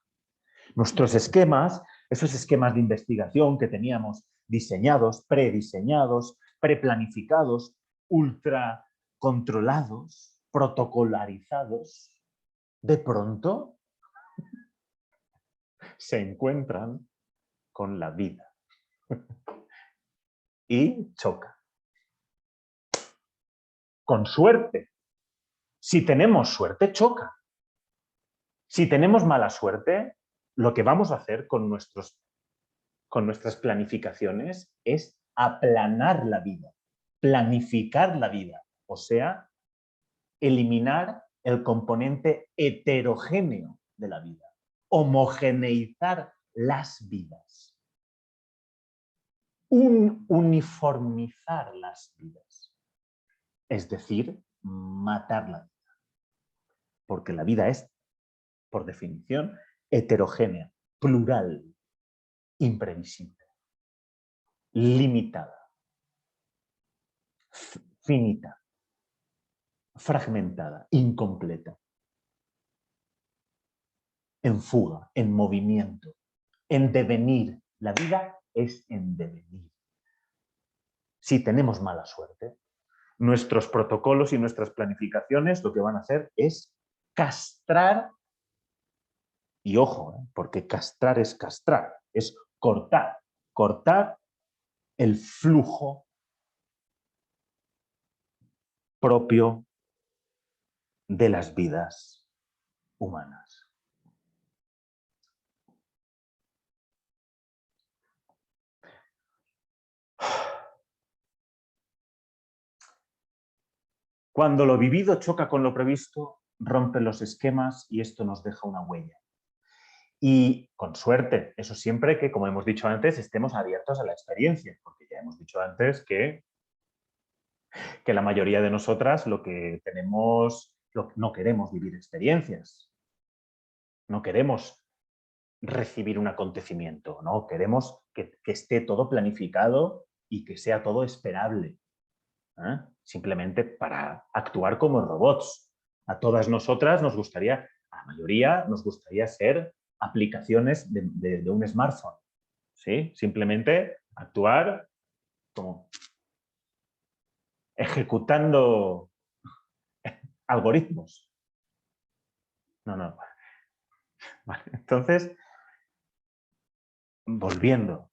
Nuestros esquemas, esos esquemas de investigación que teníamos diseñados, prediseñados, preplanificados, ultra controlados, protocolarizados, de pronto se encuentran con la vida y chocan. Con suerte. Si tenemos suerte, choca. Si tenemos mala suerte, lo que vamos a hacer con nuestras planificaciones es aplanar la vida, planificar la vida, o sea, eliminar el componente heterogéneo de la vida, homogeneizar las vidas, uniformizar las vidas, es decir, matar la vida, porque la vida es, por definición, heterogénea, plural, imprevisible, limitada, finita, fragmentada, incompleta, en fuga, en movimiento, en devenir. La vida es en devenir. Si tenemos mala suerte, nuestros protocolos y nuestras planificaciones lo que van a hacer es castrar, y ojo, porque castrar, es cortar, cortar el flujo propio de las vidas humanas. Cuando lo vivido choca con lo previsto, rompe los esquemas y esto nos deja una huella. Y con suerte, eso siempre que, como hemos dicho antes, estemos abiertos a la experiencia, porque ya hemos dicho antes que la mayoría de nosotras lo que tenemos, no queremos vivir experiencias, no queremos recibir un acontecimiento, ¿no? Queremos que esté todo planificado y que sea todo esperable, ¿eh? Simplemente para actuar como robots. A todas nosotras nos gustaría, a la mayoría nos gustaría ser aplicaciones de un smartphone, ¿sí? Simplemente actuar como ejecutando algoritmos. No. Vale. Entonces, volviendo,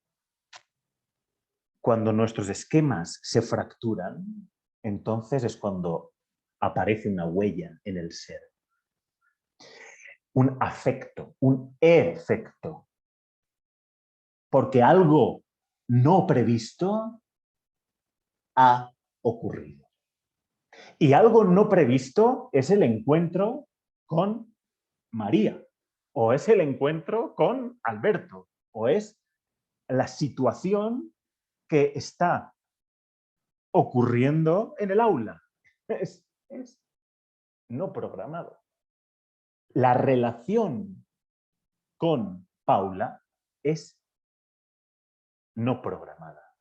cuando nuestros esquemas se fracturan, entonces es cuando aparece una huella en el ser. Un afecto, un efecto. Porque algo no previsto ha ocurrido. Y algo no previsto es el encuentro con María, o es el encuentro con Alberto, o es la situación que está ocurriendo en el aula. Es no programado. La relación con Paula es no programada.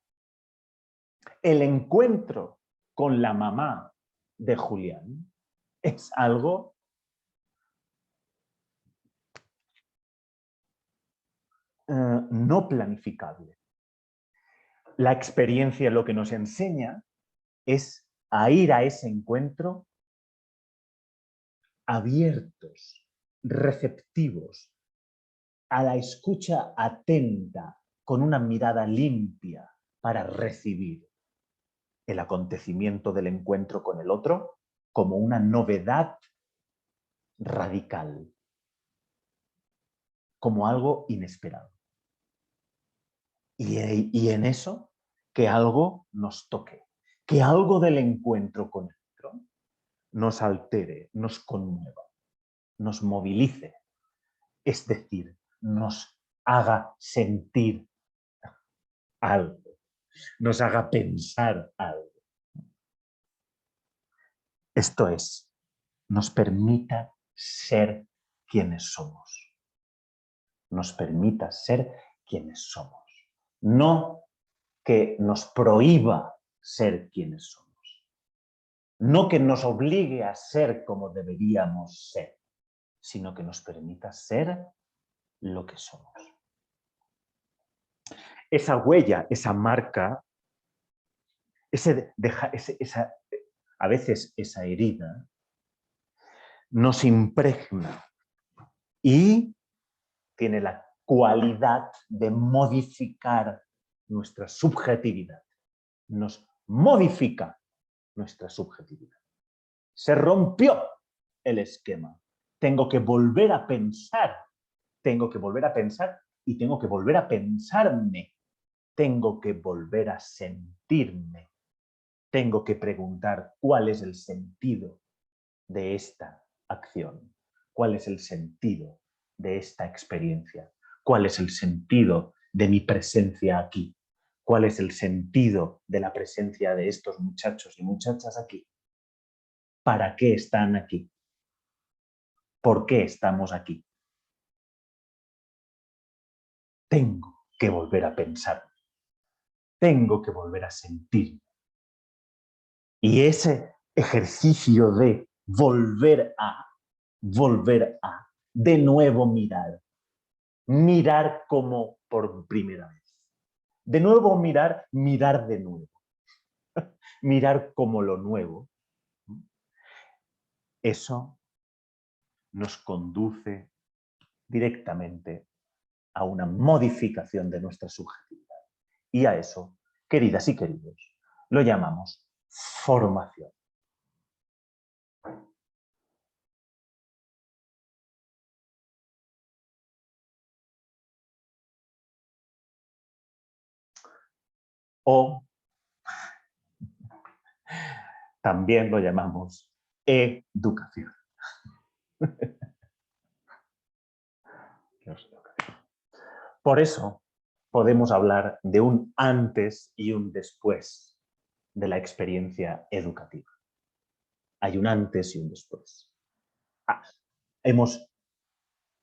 El encuentro con la mamá de Julián es algo no planificable. La experiencia lo que nos enseña es a ir a ese encuentro abiertos, receptivos, a la escucha atenta, con una mirada limpia para recibir el acontecimiento del encuentro con el otro como una novedad radical, como algo inesperado. Y en eso, que algo nos toque, que algo del encuentro con el otro nos altere, nos conmueva, nos movilice, es decir, nos haga sentir algo, nos haga pensar algo. Esto es, nos permita ser quienes somos, nos permita ser quienes somos, no que nos prohíba ser quienes somos, no que nos obligue a ser como deberíamos ser, sino que nos permita ser lo que somos. Esa huella, esa marca, a veces esa herida, nos impregna y tiene la cualidad de modificar nuestra subjetividad. Nos modifica nuestra subjetividad. Se rompió el esquema. Tengo que volver a pensar. Tengo que volver a pensar y tengo que volver a pensarme. Tengo que volver a sentirme. Tengo que preguntar cuál es el sentido de esta acción. ¿Cuál es el sentido de esta experiencia? ¿Cuál es el sentido de mi presencia aquí? ¿Cuál es el sentido de la presencia de estos muchachos y muchachas aquí? ¿Para qué están aquí? ¿Por qué estamos aquí? Tengo que volver a pensar. Tengo que volver a sentir. Y ese ejercicio de volver a, de nuevo mirar como por primera vez. De nuevo mirar de nuevo. Mirar como lo nuevo. Eso nos conduce directamente a una modificación de nuestra subjetividad. Y a eso, queridas y queridos, lo llamamos formación. O también lo llamamos educación. Por eso podemos hablar de un antes y un después de la experiencia educativa. Hay un antes y un después. Hemos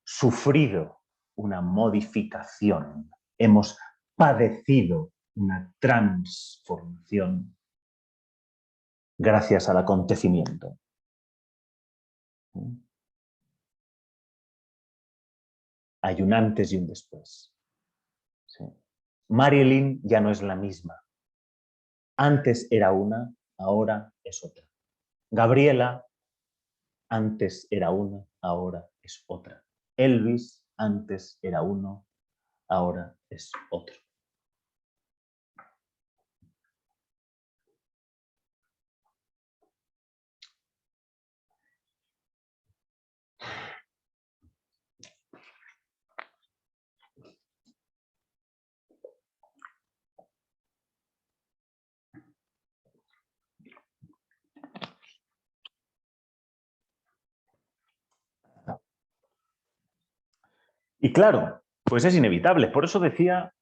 sufrido una modificación, hemos padecido una transformación gracias al acontecimiento. Hay un antes y un después. ¿Sí? Marilyn ya no es la misma. Antes era una, ahora es otra. Gabriela, antes era una, ahora es otra. Elvis, antes era uno, ahora es otro. Y claro, pues es inevitable. Por eso decía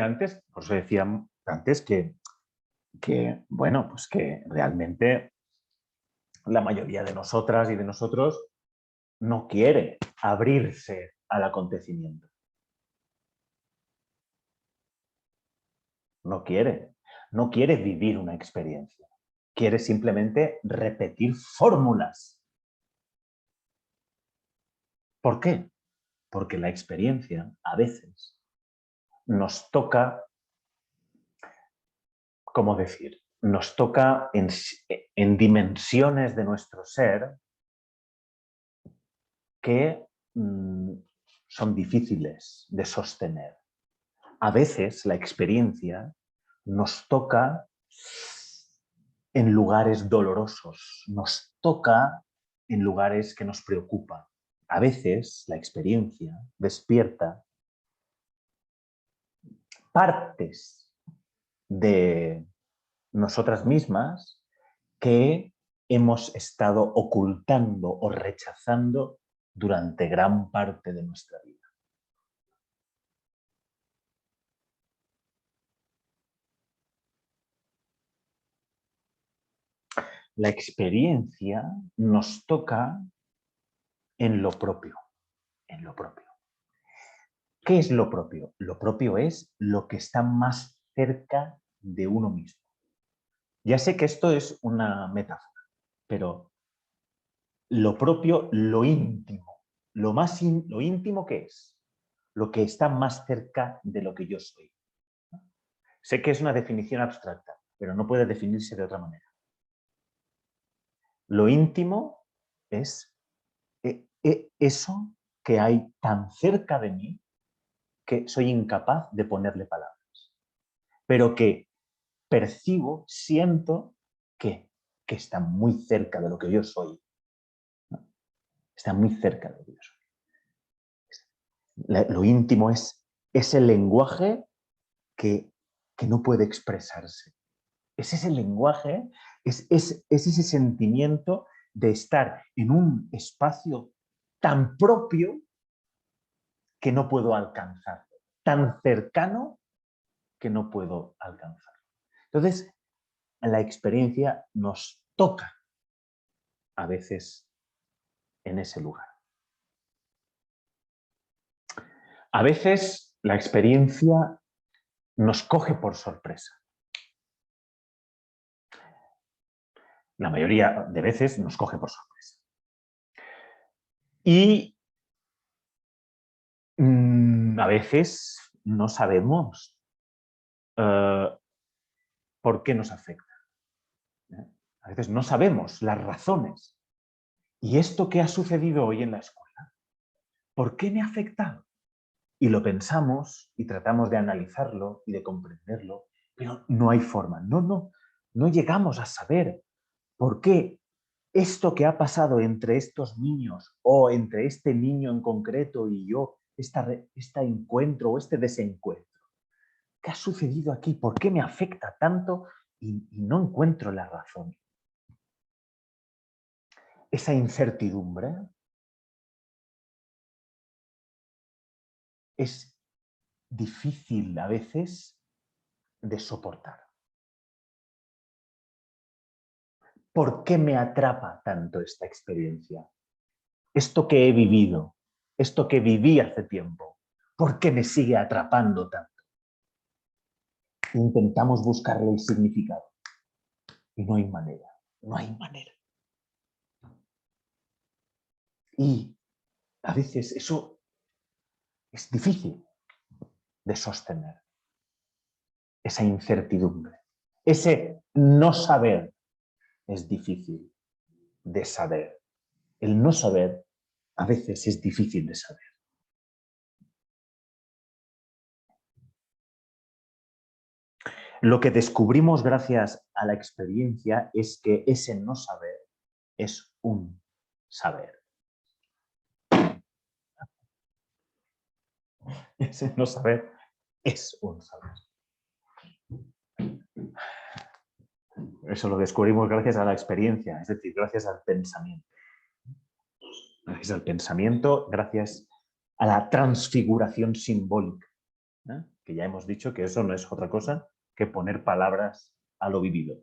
antes que, bueno, pues que realmente la mayoría de nosotras y de nosotros no quiere abrirse al acontecimiento. No quiere vivir una experiencia. Quiere simplemente repetir fórmulas. ¿Por qué? Porque la experiencia a veces nos toca, ¿cómo decir? Nos toca en dimensiones de nuestro ser que son difíciles de sostener. A veces la experiencia nos toca en lugares dolorosos, nos toca en lugares que nos preocupan. A veces la experiencia despierta partes de nosotras mismas que hemos estado ocultando o rechazando durante gran parte de nuestra vida. La experiencia nos toca en lo propio, ¿Qué es lo propio? Lo propio es lo que está más cerca de uno mismo. Ya sé que esto es una metáfora, pero lo propio, lo íntimo, lo íntimo que es, lo que está más cerca de lo que yo soy. Sé que es una definición abstracta, pero no puede definirse de otra manera. Lo íntimo es eso que hay tan cerca de mí que soy incapaz de ponerle palabras, pero que percibo, siento que está muy cerca de lo que yo soy. ¿No? Está muy cerca de lo que yo soy. Lo íntimo es ese lenguaje que no puede expresarse. Es ese lenguaje, es ese sentimiento de estar en un espacio tan propio que no puedo alcanzarlo, tan cercano que no puedo alcanzarlo. Entonces, la experiencia nos toca a veces en ese lugar. A veces la experiencia nos coge por sorpresa. La mayoría de veces nos coge por sorpresa. Y a veces no sabemos por qué nos afecta. A veces no sabemos las razones. ¿Y esto que ha sucedido hoy en la escuela? ¿Por qué me ha afectado? Y lo pensamos y tratamos de analizarlo y de comprenderlo, pero no hay forma. No llegamos a saber por qué esto que ha pasado entre estos niños o entre este niño en concreto y yo, este encuentro o este desencuentro. ¿Qué ha sucedido aquí? ¿Por qué me afecta tanto? Y no encuentro la razón. Esa incertidumbre es difícil a veces de soportar. ¿Por qué me atrapa tanto esta experiencia? Esto que he vivido, esto que viví hace tiempo, ¿por qué me sigue atrapando tanto? Intentamos buscarle el significado y no hay manera, no hay manera. Y a veces eso es difícil de sostener, esa incertidumbre, ese no saber es difícil de saber. El no saber a veces es difícil de saber. Lo que descubrimos gracias a la experiencia es que ese no saber es un saber. Ese no saber es un saber. Eso lo descubrimos gracias a la experiencia, es decir, gracias al pensamiento. Gracias al pensamiento, gracias a la transfiguración simbólica, ¿eh? Que ya hemos dicho que eso no es otra cosa que poner palabras a lo vivido.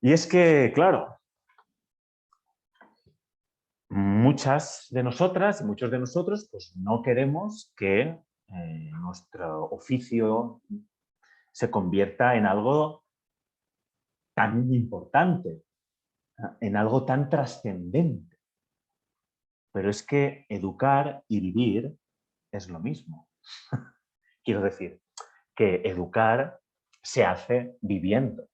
Y es que, claro, muchas de nosotras y muchos de nosotros pues, no queremos que nuestro oficio se convierta en algo tan importante, en algo tan trascendente. Pero es que educar y vivir es lo mismo. Quiero decir, que educar se hace viviendo.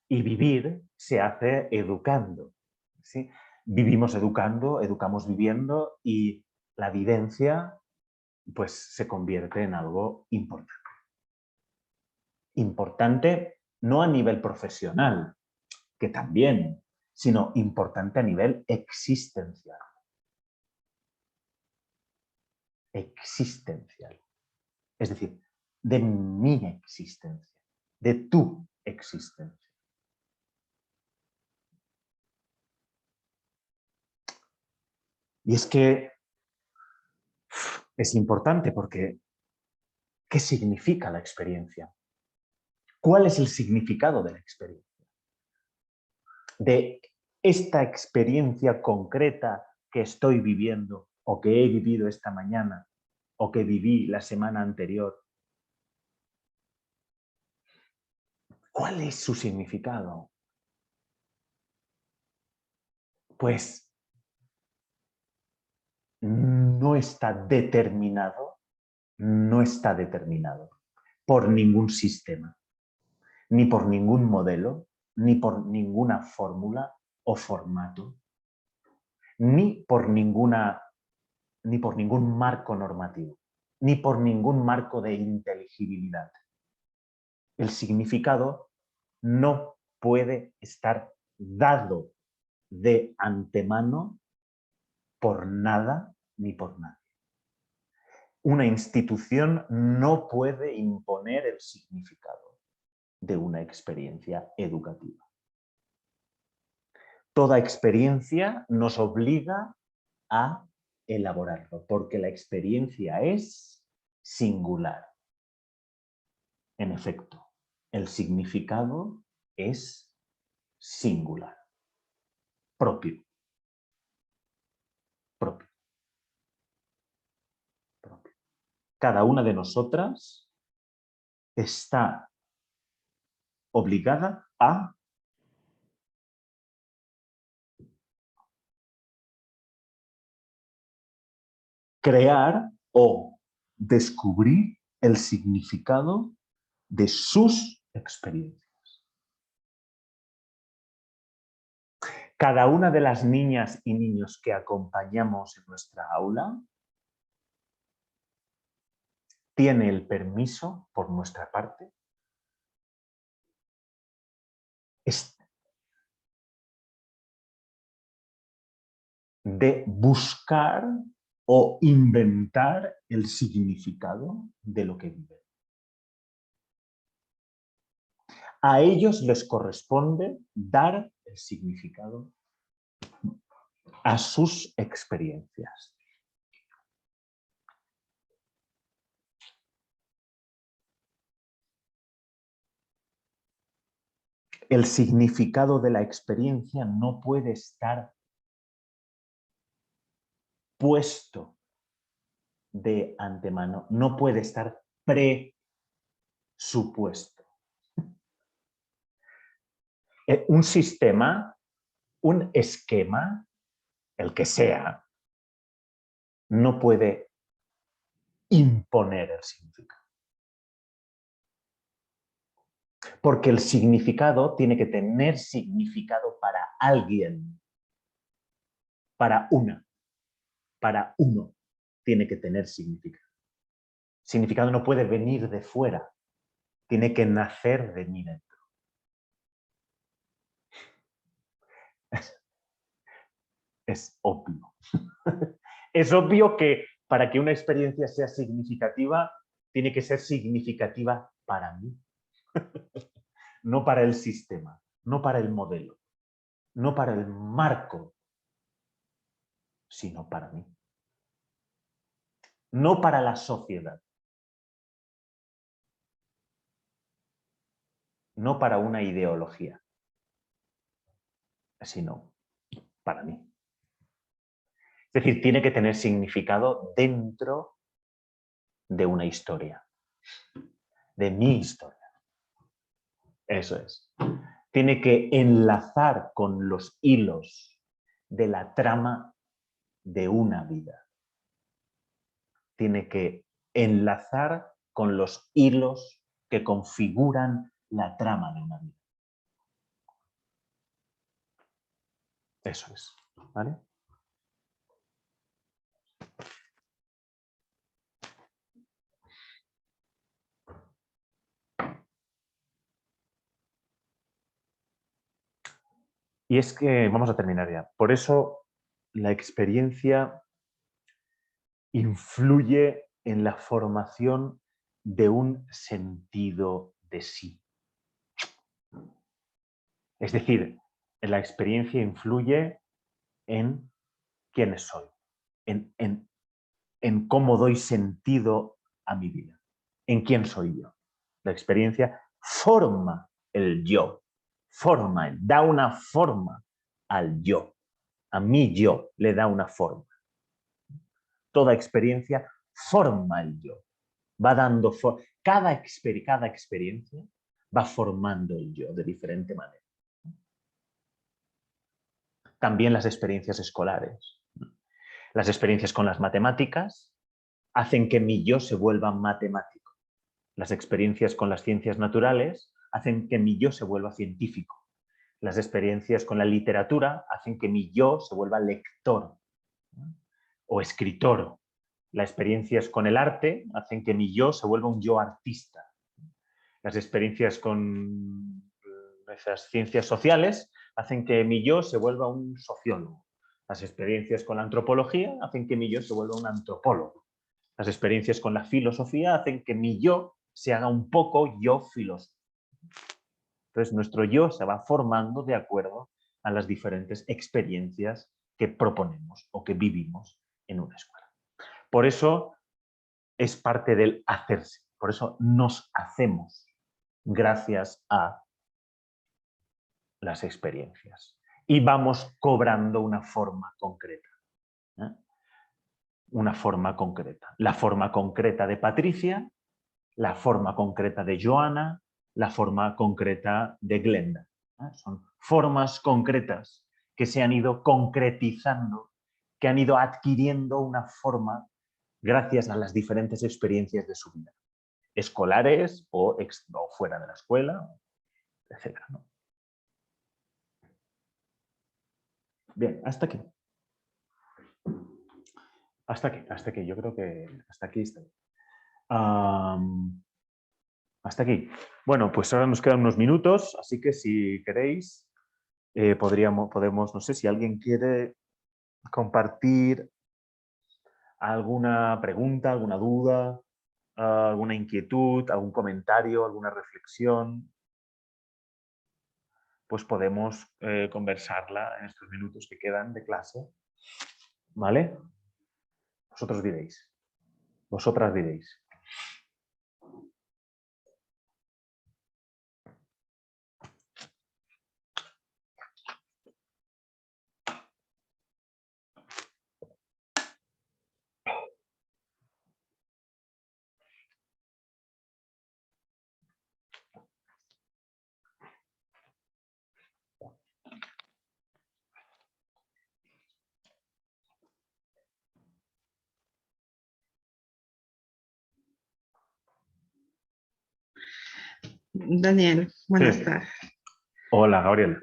Y vivir se hace educando. ¿Sí? Vivimos educando, educamos viviendo y la vivencia pues, se convierte en algo importante. Importante no a nivel profesional, que también, sino importante a nivel existencial. Existencial. Es decir, de mi existencia, de tu existencia. Y es que es importante porque ¿qué significa la experiencia? ¿Cuál es el significado de la experiencia? De esta experiencia concreta que estoy viviendo o que he vivido esta mañana o que viví la semana anterior, ¿cuál es su significado? Pues no está determinado por ningún sistema, ni por ningún modelo, ni por ninguna fórmula o formato, ni por ningún marco normativo, ni por ningún marco de inteligibilidad. El significado no puede estar dado de antemano por nada ni por nadie. Una institución no puede imponer el significado de una experiencia educativa. Toda experiencia nos obliga a elaborarlo, porque la experiencia es singular. En efecto, el significado es singular, propio. Cada una de nosotras está obligada a crear o descubrir el significado de sus experiencias. Cada una de las niñas y niños que acompañamos en nuestra aula tiene el permiso, por nuestra parte, de buscar o inventar el significado de lo que viven. A ellos les corresponde dar el significado a sus experiencias. El significado de la experiencia no puede estar puesto de antemano, no puede estar presupuesto. Un sistema, un esquema, el que sea, no puede imponer el significado. Porque el significado tiene que tener significado para alguien, para uno tiene que tener significado. Significado no puede venir de fuera, tiene que nacer de mí dentro. Es obvio. Es obvio que para que una experiencia sea significativa, tiene que ser significativa para mí. No para el sistema, no para el modelo, no para el marco, sino para mí. No para la sociedad. No para una ideología, sino para mí. Es decir, tiene que tener significado dentro de una historia, de mi historia. Eso es. Tiene que enlazar con los hilos de la trama de una vida. Tiene que enlazar con los hilos que configuran la trama de una vida. Eso es. ¿Vale? Y es que, vamos a terminar ya, por eso la experiencia influye en la formación de un sentido de sí. Es decir, la experiencia influye en quiénes soy, en cómo doy sentido a mi vida, en quién soy yo. La experiencia forma el yo, da una forma al yo. A mi yo le da una forma. Toda experiencia forma el yo. Va dando cada experiencia va formando el yo de diferente manera. También las experiencias escolares. Las experiencias con las matemáticas hacen que mi yo se vuelva matemático. Las experiencias con las ciencias naturales hacen que mi yo se vuelva científico. Las experiencias con la literatura hacen que mi yo se vuelva lector, ¿no? O escritor. Las experiencias con el arte hacen que mi yo se vuelva un yo artista. Las experiencias con esas ciencias sociales hacen que mi yo se vuelva un sociólogo. Las experiencias con la antropología hacen que mi yo se vuelva un antropólogo. Las experiencias con la filosofía hacen que mi yo se haga un poco yo filósofo. Entonces, nuestro yo se va formando de acuerdo a las diferentes experiencias que proponemos o que vivimos en una escuela. Por eso es parte del hacerse. Por eso nos hacemos gracias a las experiencias. Y vamos cobrando una forma concreta. ¿Eh? Una forma concreta. La forma concreta de Patricia, la forma concreta de Joana, la forma concreta de Glenda. Son formas concretas que se han ido concretizando, que han ido adquiriendo una forma gracias a las diferentes experiencias de su vida, escolares o fuera de la escuela, etc. ¿no? Bien, hasta aquí. Hasta aquí. Yo creo que hasta aquí está. Hasta aquí. Bueno, pues ahora nos quedan unos minutos, así que si queréis, podemos, no sé, si alguien quiere compartir alguna pregunta, alguna duda, alguna inquietud, algún comentario, alguna reflexión, pues podemos conversarla en estos minutos que quedan de clase. ¿Vale? Vosotros diréis. Vosotras diréis. Daniel, buenas Sí. tardes. Hola, Gabriela.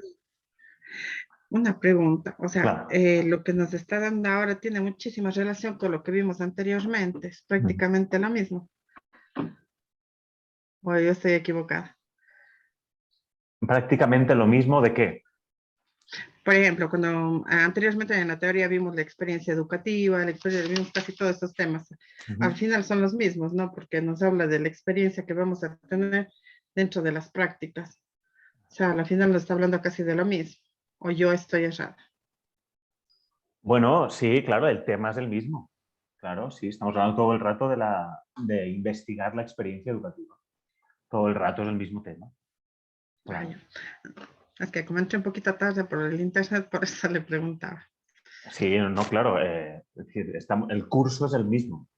Una pregunta, o sea, Claro. lo que nos está dando ahora tiene muchísima relación con lo que vimos anteriormente, es prácticamente lo mismo. O yo estoy equivocada. Prácticamente lo mismo de qué. Por ejemplo, cuando anteriormente en la teoría vimos la experiencia educativa, vimos casi todos estos temas. Al final son los mismos, ¿no? Porque nos habla de la experiencia que vamos a tener dentro de las prácticas. O sea, al final nos está hablando casi de lo mismo. O yo estoy errada. Bueno, sí, claro, el tema es el mismo. Claro, sí, estamos hablando todo el rato de investigar la experiencia educativa. Todo el rato es el mismo tema. Claro. Vaya. Es que como entré un poquito tarde por el internet, por eso le preguntaba. Sí, no, claro. Es decir, el curso es el mismo.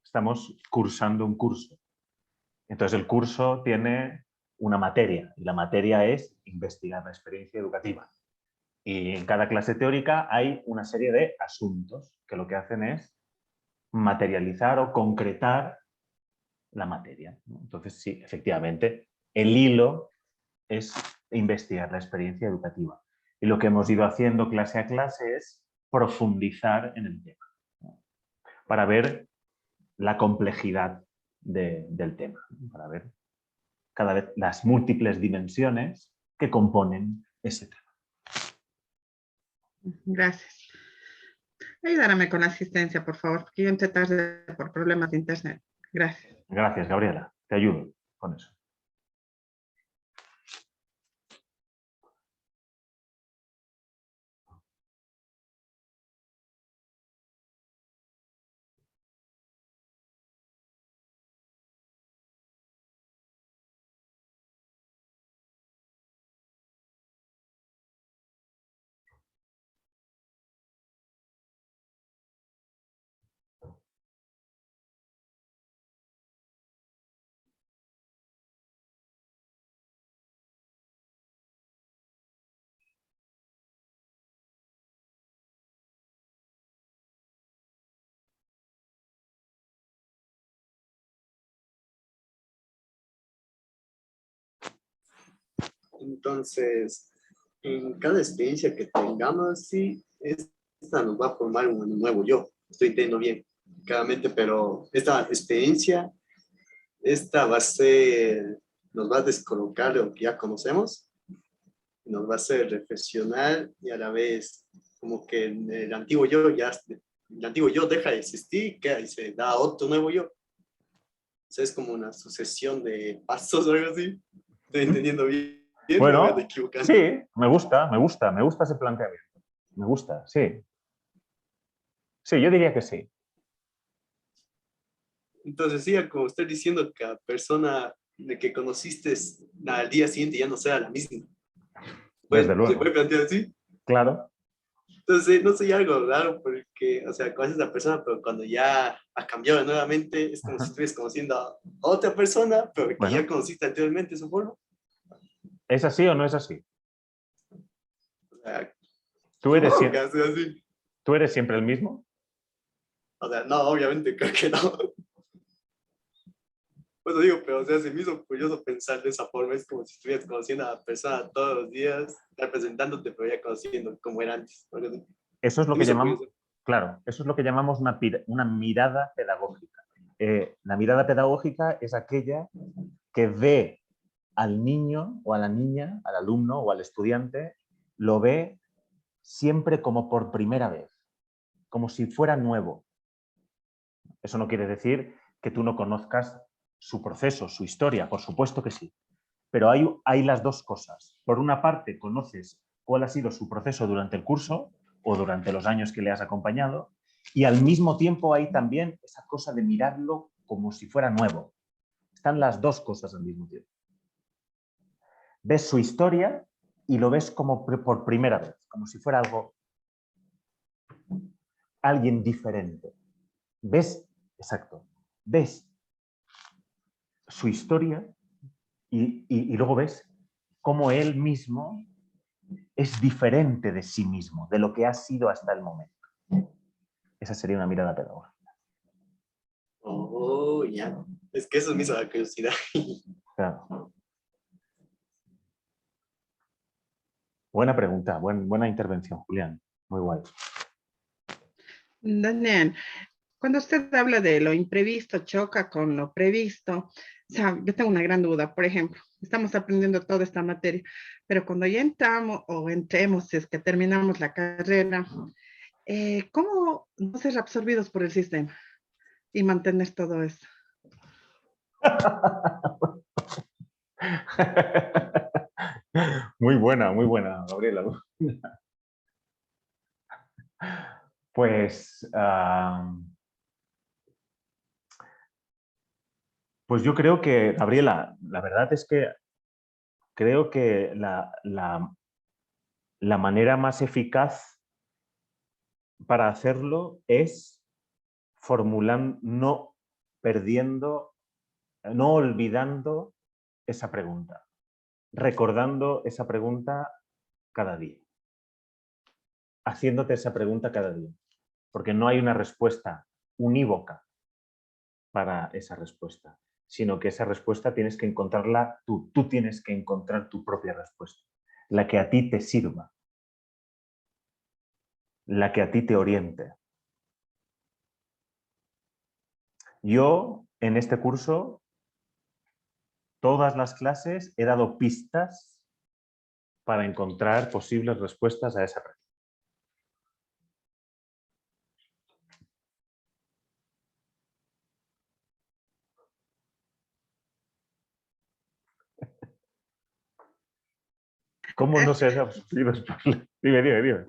Estamos cursando un curso. Entonces el curso tiene una materia y la materia es investigar la experiencia educativa. Y en cada clase teórica hay una serie de asuntos que lo que hacen es materializar o concretar la materia, ¿no? Entonces, sí, efectivamente, el hilo es investigar la experiencia educativa. Y lo que hemos ido haciendo clase a clase es profundizar en el tema, ¿no? Para ver la complejidad del tema, ¿no? Para ver cada vez las múltiples dimensiones que componen ese tema. Gracias. Ayúdame con la asistencia, por favor, porque yo entré tarde por problemas de internet. Gracias. Gracias, Gabriela. Te ayudo con eso. Entonces, en cada experiencia que tengamos, sí, esta nos va a formar un nuevo yo. Estoy entendiendo bien, claramente, pero esta experiencia, esta va a ser, nos va a descolocar de lo que ya conocemos, nos va a hacer reflexionar y a la vez como que el antiguo yo ya, el antiguo yo deja de existir y se da otro nuevo yo. O sea, es como una sucesión de pasos o algo así. Estoy entendiendo bien. Bueno, me voy equivocando. sí, me gusta ese planteamiento. Me gusta, sí. Sí, yo diría que sí. Entonces, sí, como usted diciendo que la persona de que conociste al día siguiente ya no sea la misma. Desde ¿Se luego. puede plantear así? Claro. Entonces, no sé, algo raro porque, o sea, conoces a la persona, pero cuando ya ha cambiado nuevamente, es como si Ajá. estuvieras conociendo a otra persona, pero que ya Bueno, conociste anteriormente su forma. ¿es así o no es así? O sea, ¿Tú eres, supongo que hace así. ¿tú eres siempre el mismo? O sea, no, obviamente creo que no. Pues digo, pero o sea, se me hizo curioso pensar de esa forma. Es como si estuvieras conociendo a la persona todos los días, representándote, pero ya conociendo como era antes. Eso es lo Se me que hizo llamamos, curioso. claro, eso es lo que llamamos una mirada pedagógica. La mirada pedagógica es aquella que ve al niño o a la niña, al alumno o al estudiante, lo ve siempre como por primera vez, como si fuera nuevo. Eso no quiere decir que tú no conozcas su proceso, su historia, por supuesto que sí. Pero hay las dos cosas. Por una parte, conoces cuál ha sido su proceso durante el curso o durante los años que le has acompañado, y al mismo tiempo hay también esa cosa de mirarlo como si fuera nuevo. Están las dos cosas al mismo tiempo. Ves su historia y lo ves como por primera vez, como si fuera alguien diferente. Ves, exacto, ves su historia y luego ves cómo él mismo es diferente de sí mismo, de lo que ha sido hasta el momento. Esa sería una mirada pedagógica. Oh, ya. Es que eso me hizo la curiosidad. Claro. Buena pregunta, buena intervención, Julián. Muy guay. Daniel, cuando usted habla de lo imprevisto, choca con lo previsto, o sea, yo tengo una gran duda. Por ejemplo, estamos aprendiendo toda esta materia, pero cuando ya entramos o entremos, si es que terminamos la carrera, ¿cómo no ser absorbidos por el sistema y mantener todo eso? Muy buena, Gabriela. Pues, pues yo creo que, Gabriela, la verdad es que creo que la manera más eficaz para hacerlo es formulando, no perdiendo, no olvidando esa pregunta, recordando esa pregunta cada día, haciéndote esa pregunta cada día, porque no hay una respuesta unívoca para esa respuesta, sino que esa respuesta tienes que encontrarla tú tienes que encontrar tu propia respuesta, la que a ti te sirva, la que a ti te oriente. Yo, en este curso, todas las clases he dado pistas para encontrar posibles respuestas a esa pregunta. ¿Cómo no ser absorbidos por la... Dime.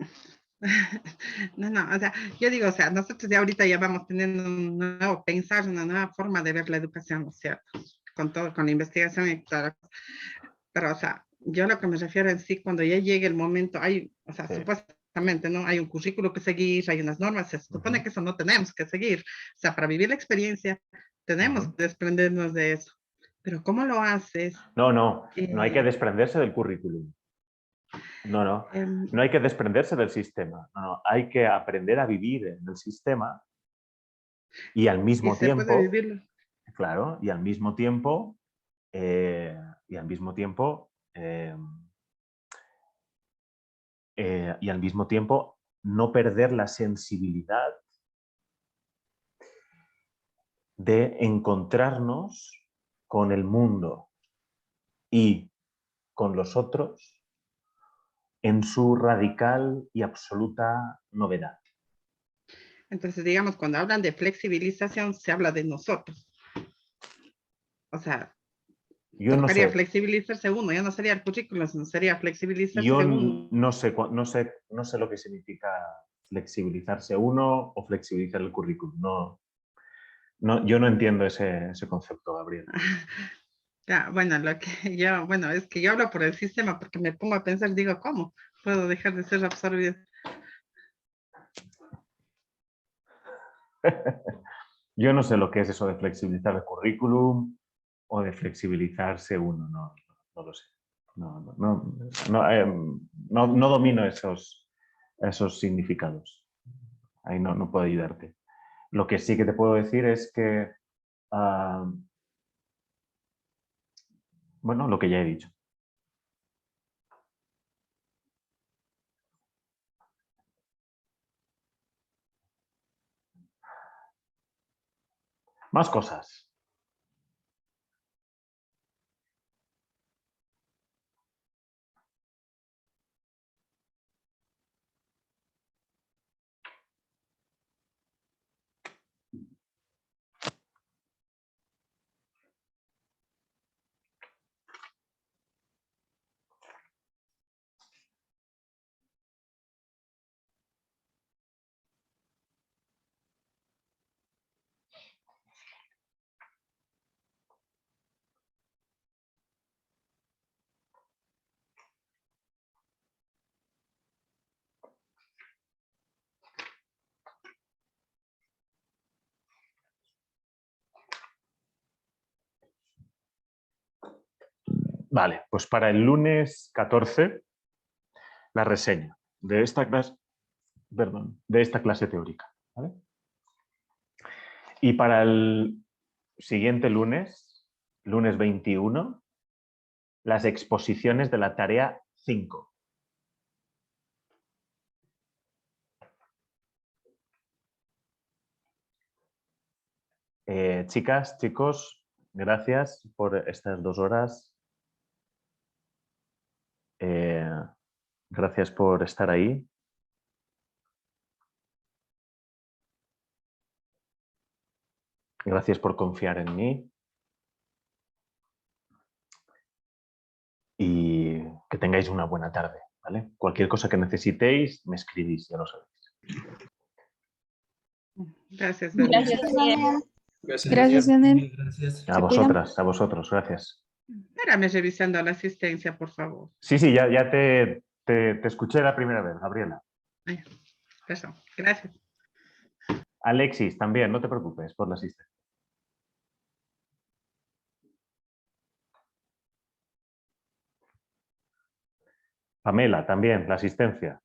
No, o sea, yo digo, o sea, nosotros ya ahorita ya vamos teniendo un nuevo pensar, una nueva forma de ver la educación, ¿no es cierto? Con todo, con la investigación y todo. Pero, o sea, yo lo que me refiero en sí, cuando ya llegue el momento, hay, o sea, Sí. supuestamente, ¿no? Hay un currículo que seguir, hay unas normas, se supone que eso no tenemos que seguir. O sea, para vivir la experiencia, tenemos que desprendernos de eso. Pero ¿cómo lo haces? No hay que desprenderse del currículum. No hay que desprenderse del sistema. No, hay que aprender a vivir en el sistema y al mismo se puede tiempo, vivirlo. claro, y al mismo tiempo y al mismo tiempo no perder la sensibilidad de encontrarnos con el mundo y con los otros en su radical y absoluta novedad. Entonces, digamos, cuando hablan de flexibilización, se habla de nosotros. O sea, Yo no tocaría sé, flexibilizarse uno, ya no sería el currículum, sino sería flexibilizarse yo uno. no sé lo que significa flexibilizarse uno o flexibilizar el currículum. Yo no entiendo ese concepto, Gabriel. Ya, bueno, es que yo hablo por el sistema porque me pongo a pensar, digo, ¿cómo puedo dejar de ser absorbido? Yo no sé lo que es eso de flexibilizar el currículum o de flexibilizarse uno, no lo sé. No domino esos significados. Ahí no puedo ayudarte. Lo que sí que te puedo decir es que, bueno, lo que ya he dicho. Más cosas. Vale, pues para el lunes 14, la reseña de esta clase teórica. ¿Vale? Y para el siguiente lunes 21, las exposiciones de la tarea 5. Chicas, chicos, gracias por estas 2 horas. Gracias por estar ahí. Gracias por confiar en mí. Y que tengáis una buena tarde, ¿vale? Cualquier cosa que necesitéis, me escribís, ya lo sabéis. Gracias, Gracias, Daniel. Gracias. Daniel. Gracias. A vosotros, gracias. Espérame revisando la asistencia, por favor. Sí, ya te escuché la primera vez, Gabriela. Ay, perdón, gracias. Alexis, también, no te preocupes por la asistencia. Pamela, también, la asistencia.